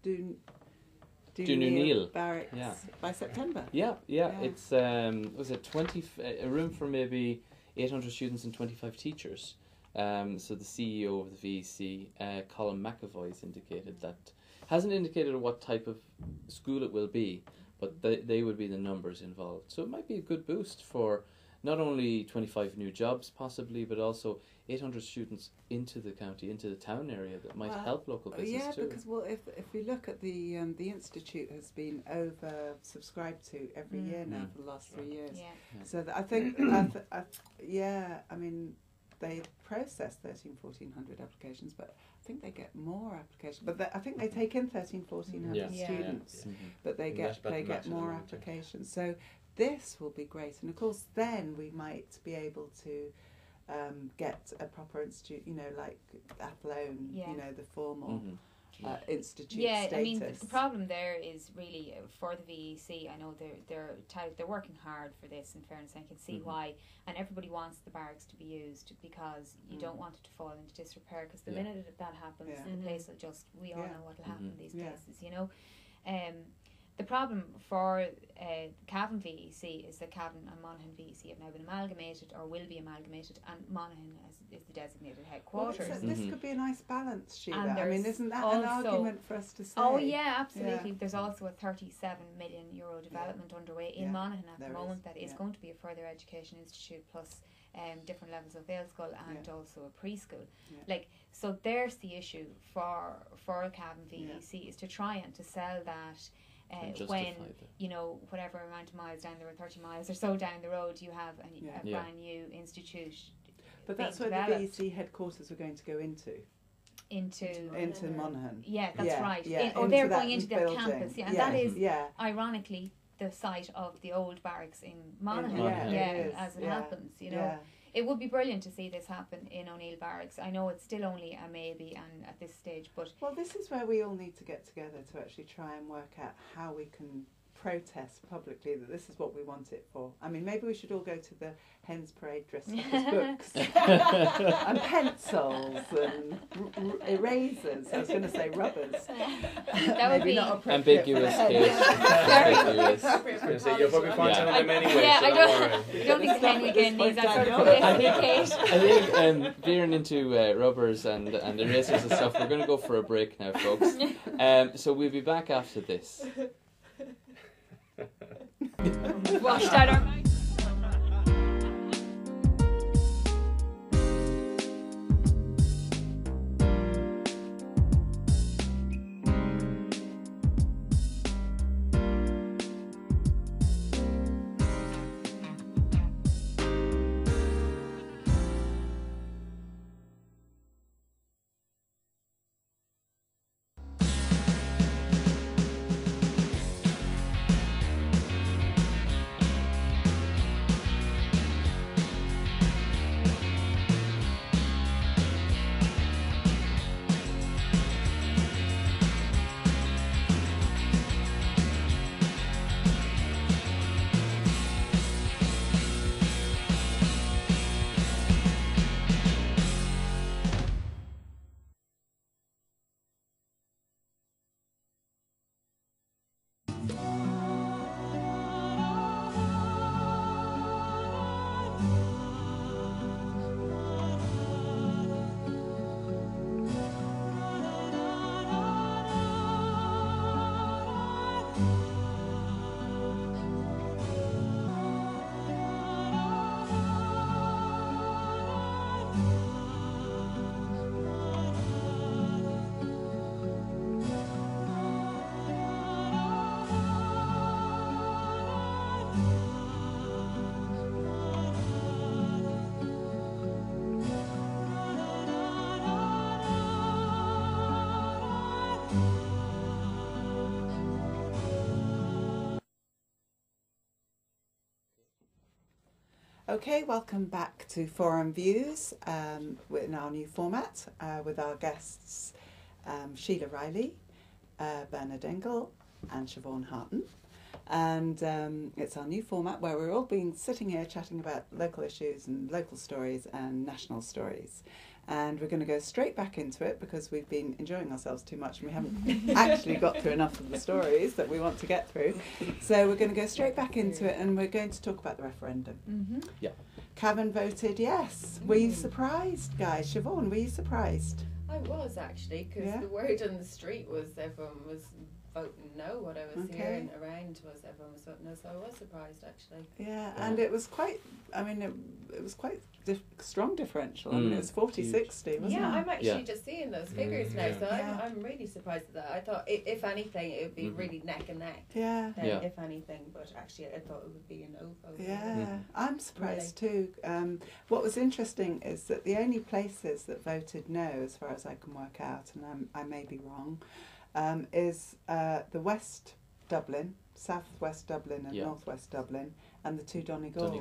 Doon barracks by September. It's was it a room for maybe 800 students and 25 teachers. So the CEO of the VEC, Colin McAvoy, hasn't indicated what type of school it will be, but they would be the numbers involved. So it might be a good boost for not only 25 new jobs possibly, but also 800 students into the county, into the town area that might help local business too. Yeah, because if we look at the institute has been over-subscribed to every year now for the last 3 years. So I think, I mean, they process 1,400 applications, but I think they get more applications. But I think they take in 1,400 students, but they get more applications. So this will be great, and of course then we might be able to get a proper institute, like Athlone, the formal institute status. I mean, the problem there is really for the VEC. I know they're working hard for this. In fairness, I can see why, and everybody wants the barracks to be used because you don't want it to fall into disrepair. Because the minute that happens, the place will just. We all know what will happen in these places, The problem for Cavan VEC is that Cavan and Monaghan VEC have now been amalgamated or will be amalgamated, and Monaghan is the designated headquarters. Well, this could be a nice balance, Sheila. I mean, isn't that an argument for us to say? Oh yeah, absolutely. Yeah. There's also a €37 million development underway in Monaghan at the moment that is going to be a further education institute plus different levels of Vale School and also a preschool. So there's the issue for Cavan VEC is to try and to sell that. When whatever amount of miles down the road, 30 miles or so down the road, you have a brand new institute. But that's where the VEC headquarters were going to go into Monaghan. Yeah, that's right. Yeah, they're going into their building. campus. Yeah, and that is ironically the site of the old barracks in Monaghan. As it happens, It would be brilliant to see this happen in O'Neill Barracks. I know it's still only a maybe and at this stage, but... Well, this is where we all need to get together to actually try and work out how we can protest publicly that this is what we want it for. I mean, maybe we should all go to the Hens Parade dressed up as books and pencils and erasers. I was going to say rubbers. That would be not ambiguous. Ambiguous. You'll probably find some of them anyway. Yeah, I don't think Henry again needs that sort of I think veering into rubbers and erasers and stuff, we're going to go for a break now, folks. So we'll be back after this. Washed out our minds. Okay, welcome back to Forum Views in our new format with our guests Sheila Riley, Bernard Engel and Siobhan Harton. And it's our new format where we're all sitting here chatting about local issues and local stories and national stories. And we're going to go straight back into it because we've been enjoying ourselves too much and we haven't actually got through enough of the stories that we want to get through. So we're going to go straight back into it and we're going to talk about the referendum. Mm-hmm. Yeah. Cavan voted yes. Were you surprised, guys? Siobhan, were you surprised? I was actually, because the word on the street was everyone was voting no. What I was hearing around was everyone was voting no, so I was surprised actually. Yeah, and it was quite. I mean, it was quite strong differential. I mean, it was 40-60, wasn't it? Yeah, I'm actually just seeing those figures now, so Yeah. I'm really surprised at that. I thought, if anything, it would be really neck and neck. Yeah. If anything, but actually, I thought it would be a no vote. Yeah, I'm surprised too. What was interesting is that the only places that voted no, as far as I can work out, and I may be wrong, is the West Dublin, South West Dublin, and North West Dublin, and the two Donegal.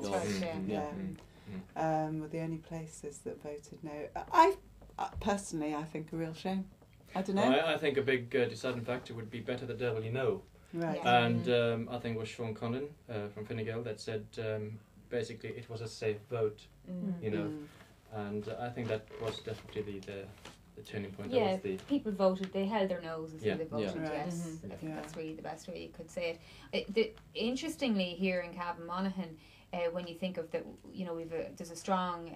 Were the only places that voted no. I personally, I think a real shame. I don't know. I think a big deciding factor would be better the devil you know. Right. And I think it was Sean Conlon from Fine Gael that said basically it was a safe vote, you know. And I think that was definitely the turning point. Yeah, that was the people voted, they held their noses and they voted Right. yes. I think that's really the best way you could say it. Interestingly, here in Cavan Monaghan, when you think of the, you know, there's a strong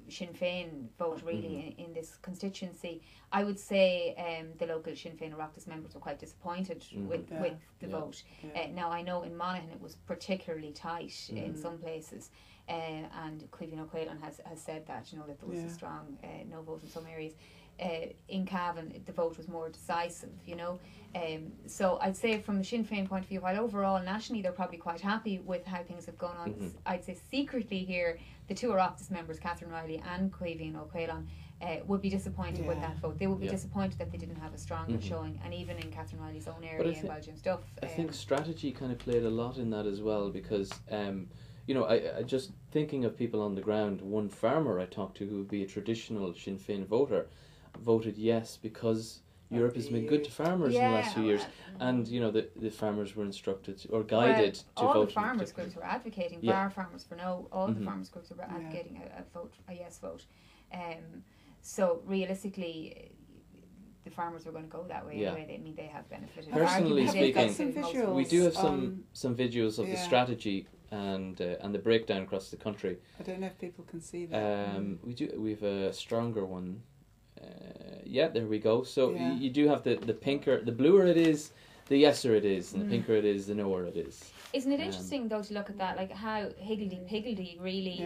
Sinn Féin vote really in this constituency. I would say the local Sinn Féin Oireachtas members were quite disappointed with the vote. Now I know in Monaghan it was particularly tight in some places, and Cavan O'Quailon has said that, you know, that there was a strong no vote in some areas. In Cavan the vote was more decisive, you know. So I'd say from the Sinn Féin point of view, while overall nationally they're probably quite happy with how things have gone on, I'd say secretly here the two Oireachtas members, Catherine Riley and Cavan O'Quailon, would be disappointed with that vote. They would be disappointed that they didn't have a stronger showing, and even in Catherine Riley's own area in Belgium stuff. I think strategy kind of played a lot in that as well, because you know, I just thinking of people on the ground. One farmer I talked to, who would be a traditional Sinn Féin voter, voted yes because Europe has been good to farmers in the last few years, and you know the farmers were instructed or guided to all vote. The farmers groups were advocating bar farmers for no. All the farmers groups were advocating a yes vote. So realistically, the farmers were going to go that way anyway. I mean, they have benefited. Personally speaking, we do have some videos of the strategy and the breakdown across the country. I don't know if people can see that. We have a stronger one. There we go. So you do have the pinker, the bluer it is, the yeser it is, and the pinker it is, the noer it is. Isn't it interesting though to look at that, like how higgledy-piggledy really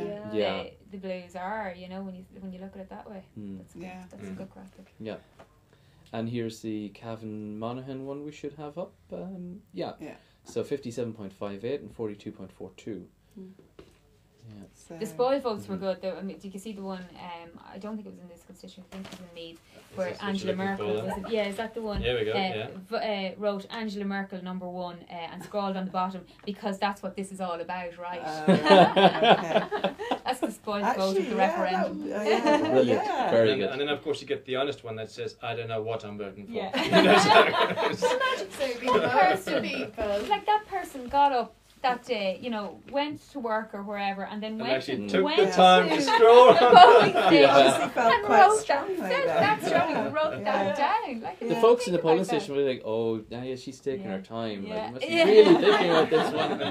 the blues are, you know, when you look at it that way. That's a good graphic. Yeah. And here's the Cavan Monaghan one we should have up. So 57.58 and 42.42. So the spoil votes were good though. I mean, you can see the one, I don't think it was in this constituency, I think it was in Meath, where Angela Merkel was is that the one? There we go, wrote Angela Merkel number 1 and scrawled on the bottom, because that's what this is all about, right? That's the spoil vote of the referendum. Brilliant. Very good. And then of course you get the honest one that says, I don't know what I'm voting for. Like that person got up that day, you know, went to work or wherever, and then went took the time to stroll the polling station and wrote that down. Like, the folks in the polling station were like, "Oh, she's taking her time. Like, must be really thinking about this one."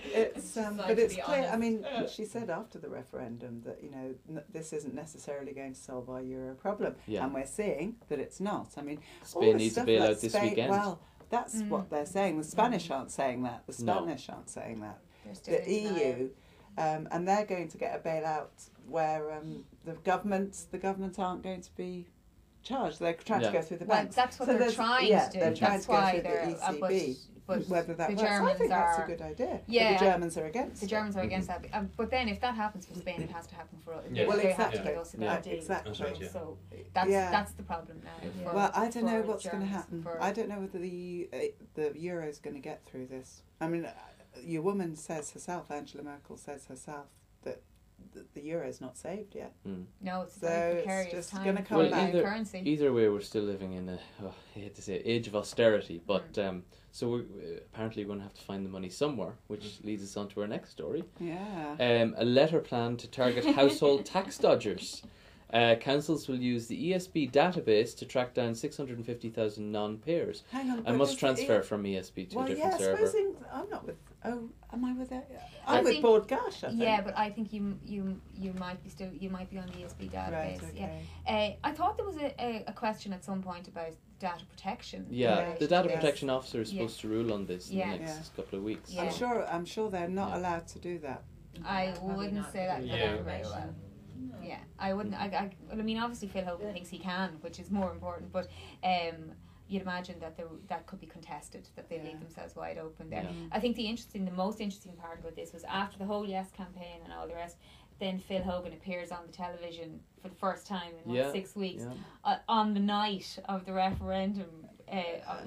It's but it's clear. I mean, she said after the referendum that, you know, this isn't necessarily going to solve our euro problem, and we're seeing that it's not. I mean, Spain needs a bailout this weekend. Well, that's what they're saying. The Spanish aren't saying that. The Spanish aren't saying that. The EU, and they're going to get a bailout where the governments aren't going to be charged. They're trying to go through the banks. That's what they're trying to do. They're trying that's to go why through the ECB. But whether that the works, Germans I think that's a good idea. Yeah, but the Germans are against. The Germans are against that. But then, if that happens for Spain, it has to happen for us. Well, they exactly. have to give us a good deal. Exactly. So that's the problem now. Well, I don't know what's going to happen. I don't know whether the euro is going to get through this. I mean, your woman says herself, Angela Merkel says herself, that the euro is not saved yet. No, it's very precarious it's just time. Going to come back. Either way, we're still living in I hate to say it, age of austerity, but so we're apparently going to have to find the money somewhere, which leads us on to our next story. Yeah. A letter plan to target household tax dodgers. Councils will use the ESB database to track down 650,000 non-payers. Hang on, I must transfer from ESB to a different server. I'm not with. Oh, am I with that? I'm with Board Gash, I think. Yeah, but I think you might be on the ESB database. Right, okay. I thought there was a question at some point about data protection. Yeah, in the relation data to this. protection officer is Yeah. supposed to rule on this in Yeah. the next couple of weeks. Yeah. I'm sure they're not Yeah. allowed to do that. I Probably wouldn't not say that for for Yeah. them very well. Yeah, I wouldn't. I mean, obviously Phil Hogan thinks he can, which is more important. But you'd imagine that that could be contested, that they leave themselves wide open there. Yeah. I think the most interesting part about this was after the whole Yes campaign and all the rest. Then Phil Hogan appears on the television for the first time in 6 weeks on the night of the referendum.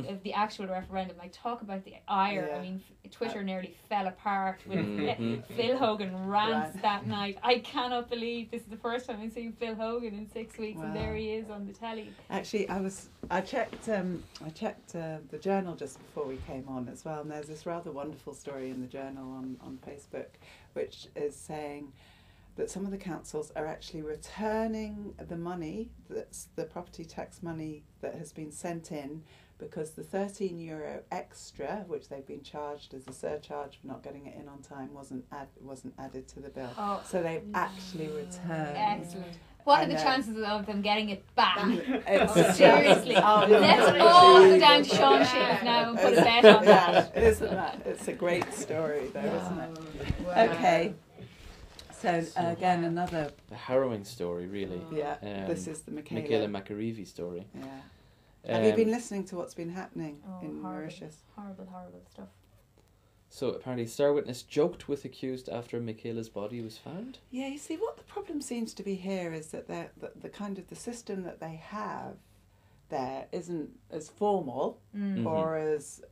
Of the actual referendum, like talk about the ire. I mean, Twitter nearly fell apart when Phil Hogan rants that night. I cannot believe this is the first time I've seen Phil Hogan in 6 weeks, and there he is on the telly. Actually, I checked the journal just before we came on as well, and there's this rather wonderful story in the journal on Facebook, which is saying that some of the councils are actually returning the money, that's the property tax money that has been sent in, because the €13 extra, which they've been charged as a surcharge for not getting it in on time, wasn't added to the bill. Oh. So they've actually returned. Excellent. What are the chances of them getting it back? Seriously. Let's all go down to Sean Shields now and put a bet on that. Isn't that? It's a great story, though, isn't it? Wow. Okay. So again, another. A harrowing story, really. Yeah. This is the Michaela McAreevy story. Yeah. Have you been listening to what's been happening in Mauritius? Horrible stuff. So apparently, Star Witness joked with accused after Michaela's body was found. Yeah, you see, what the problem seems to be here is that the kind of the system that they have there isn't as formal or as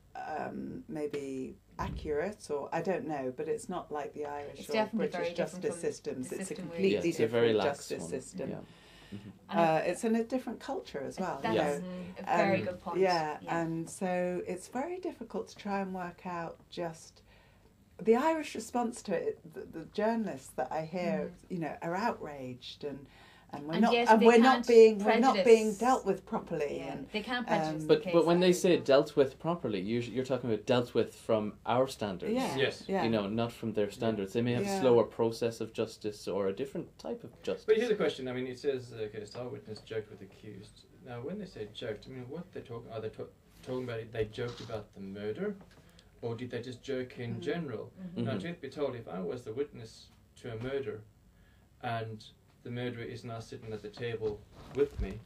maybe accurate, or I don't know, but it's not like the Irish or British justice systems. It's a completely it's a very different lax justice one. system. Yeah. It's in a different culture as well. That's you know. a very good point. Yeah, and so it's very difficult to try and work out just the Irish response to it. The journalists that I hear, you know, are outraged and we're not being dealt with properly. Yeah. And they can't prejudice. But when they say dealt with properly, you're talking about dealt with from our standards. yeah, Yes. yeah. You know, not from their standards. They may have a slower process of justice or a different type of justice. But here's a question. I mean, it says, okay, Star Witness joked with accused. Now, when they say joked, I mean, what they're talking, are they talking about it, they joked about the murder? Or did they just joke in general? Now, truth be told, if I was the witness to a murder and the murderer is now sitting at the table with me,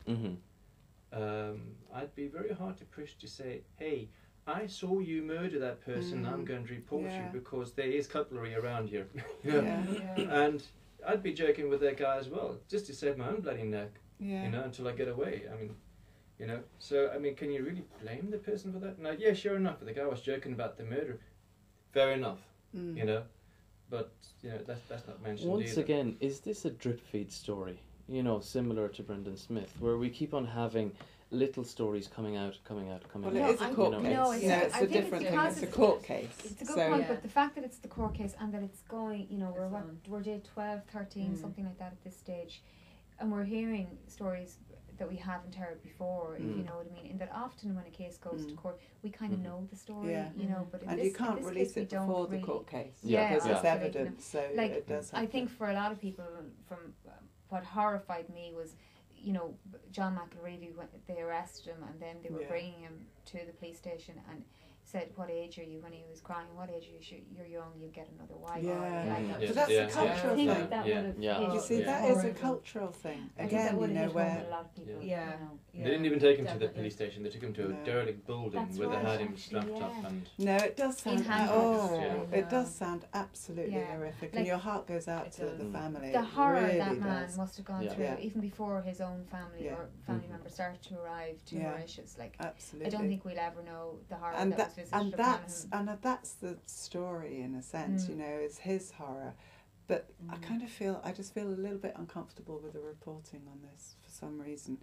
I'd be very hard to push to say, hey, I saw you murder that person, I'm going to report you because there is cutlery around here. You know? And I'd be joking with that guy as well, just to save my own bloody neck, you know, until I get away. I mean, you know, so, I mean, can you really blame the person for that? Now, yeah, sure enough, the guy was joking about the murder. Fair enough, you know, but, you know, that's not mentioned Once either. again, is this a drip feed story? You know, similar to Brendan Smith, where we keep on having little stories coming out. Well, it is a court case. No, it's I a think different it's thing. because It's a court case. It's a good point, but the fact that it's the court case and that it's going, you know, we're day 12, 13, something like that at this stage, and we're hearing stories that we haven't heard before, if you know what I mean. And that often when a case goes to court, we kind of know the story, you know. But and you can't release it before the court case because there's evidence, so like, it does happen. I think for a lot of people, from what horrified me was, you know, John McAreevy, when they arrested him and then they were bringing him to the police station and said, what age are you? When he was crying, what age are you? You're young, you'll get another wife. But that's a cultural thing. You see, that is a cultural thing. Again, you know, where a lot of people, They didn't even take him to the police station. They took him to a derelict building where they had him strapped up. And no, it does sound it does sound absolutely horrific, and like, your heart goes out to the family. The horror really that man does. must have gone through, even before his own family or family members started to arrive to Mauritius. Like, absolutely. I don't think we'll ever know the horror and that was visited and upon him. that's the story in a sense, you know, is his horror. But I just feel a little bit uncomfortable with the reporting on this for some reason.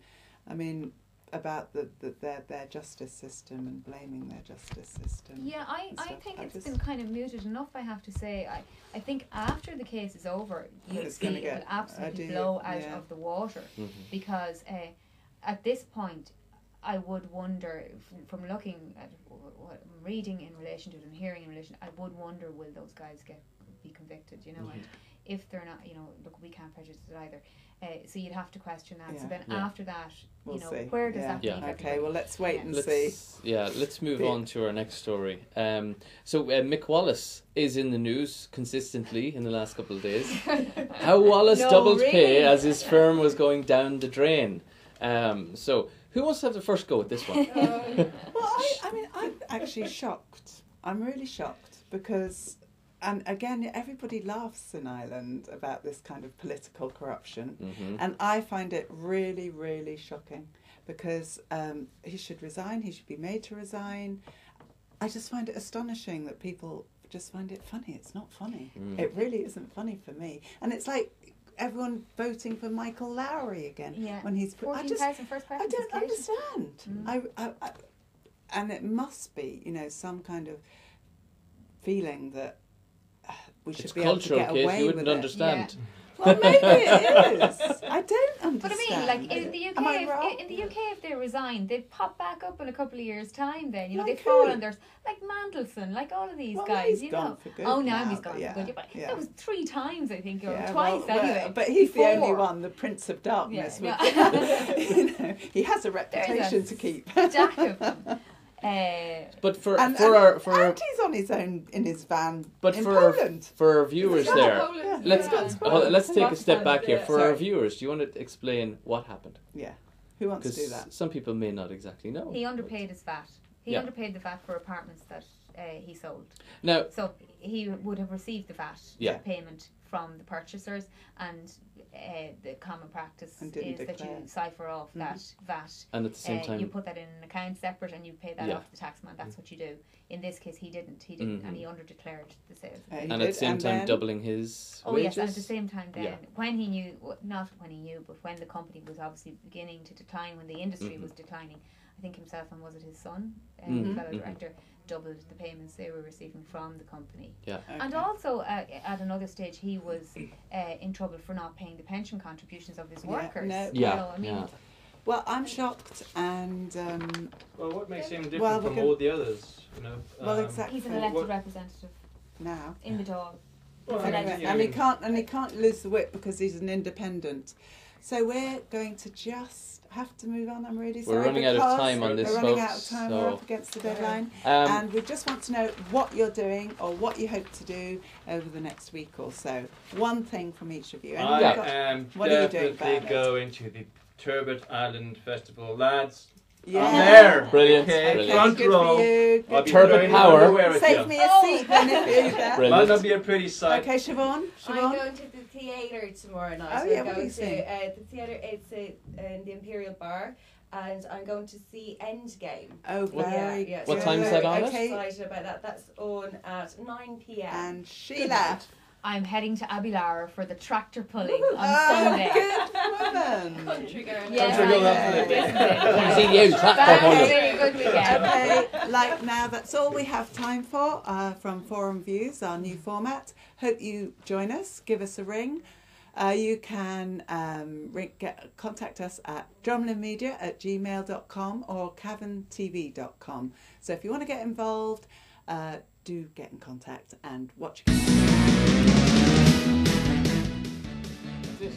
I mean, about their justice system and blaming their justice system. Yeah, I think it's been kind of muted enough, I have to say. I think after the case is over, you'll see it will absolutely blow out of the water, because at this point, I would wonder, from looking at what I'm reading in relation to it and hearing in relation, I would wonder, will those guys be convicted, you know? And if they're not, look, we can't prejudice it either. So you'd have to question that. Yeah. So then Yeah. after that, We'll see. where does Yeah. that Yeah. leave Okay, everybody? well, let's wait and see. Let's move on to our next story. So Mick Wallace is in the news consistently in the last couple of days. How Wallace No, doubled really? pay as his firm was going down the drain. So who wants to have the first go at this one? Well, I mean, I'm actually shocked. I'm really shocked because, and again, everybody laughs in Ireland about this kind of political corruption, and I find it really, really shocking because he should resign. He should be made to resign. I just find it astonishing that people just find it funny. It's not funny. It really isn't funny for me. And it's like everyone voting for Michael Lowry again when he's. 14,000 first I person don't understand. I and it must be, some kind of feeling that we should It's be able to cultural, get Kate. away You with wouldn't it. understand. Well, maybe it is. I don't understand. But I mean, like in the UK, Am I wrong? in the UK, if they resign, they pop back up in a couple of years' time. Then they Like fall who? and there's like Mandelson, like all of these Well, guys. he's gone for good Oh, now now, he's gone but yeah, for good. But yeah. that was 3 times, I think, or Yeah, twice well, anyway. but he's the only Before. one, the Prince of Darkness. Yeah, He has a reputation to keep. Stack of them. But for And he's on his own in his van but in for our, Poland. for our viewers there, Yeah. let's let's take a step back here. Yeah. For our Sorry. viewers, do you want to explain what happened? Yeah. Who wants to do Because that? some people may not exactly know. He underpaid his VAT. He Yeah. underpaid the VAT for apartments that he sold. Now, So he would have received the VAT Yeah. payment from the purchasers, and the common practice And didn't is that you declare. cipher off that VAT. and at the same time, You put that in an account separate and you pay that Yeah. off the taxman. That's what you do. In this case, he didn't, and he underdeclared the sales. He and at did, the same and time then- doubling his Oh wages. yes, and at the same time then, Yeah. when he knew, not when he knew, but when the company was obviously beginning to decline, when the industry was declining, I think himself and was it his son, the fellow director, doubled the payments they were receiving from the company. Yeah. And also at another stage he was in trouble for not paying the pension contributions of his Yeah, workers. no. Yeah, I mean, yeah. Well, I'm shocked, and Well, what makes him different Well, we from can- all the others? well, exactly. he's an elected what- representative Now, in the Dáil. Well, And I mean, it's- and he can't lose the whip because he's an independent. So we're going to just have to move on. I'm really sorry. We're running out of because time on this, We're running folks, out of time. so- We're up against the deadline, Um, and we just want to know what you're doing or what you hope to do over the next week or so. One thing from each of you. I Anybody got- am what are you doing definitely about it? going to the Turbot Island Festival, lads. Yeah. I'm there. Brilliant, Okay, brilliant. front good row. for you. I'll Good be Turbot for wearing you. power. underwear with Save you. me a seat then if you do that. Brilliant. Might not be a pretty sight. Okay, Siobhan. I'm Siobhan. going to the theatre tomorrow night. Oh, yeah, I'm what are going you seeing? to the theatre. It's in the Imperial Bar, and I'm going to see Endgame. Oh, very yeah. What so time is I'm that on very it? Okay. excited about that. That's on at 9 p.m. And Sheila. I'm heading to Abilara for the tractor pulling on Oh, Sunday. good woman. Country girl. Yes, Country girl, I absolutely. know. This is it. See you, tractor That's pulling. a really good weekend. Okay, like now that's all we have time for from Forum Views, our new format. Hope you join us, give us a ring. You can contact us at drumlinmedia@gmail.com or cavantv.com. So if you want to get involved, do get in contact and watch. That's it.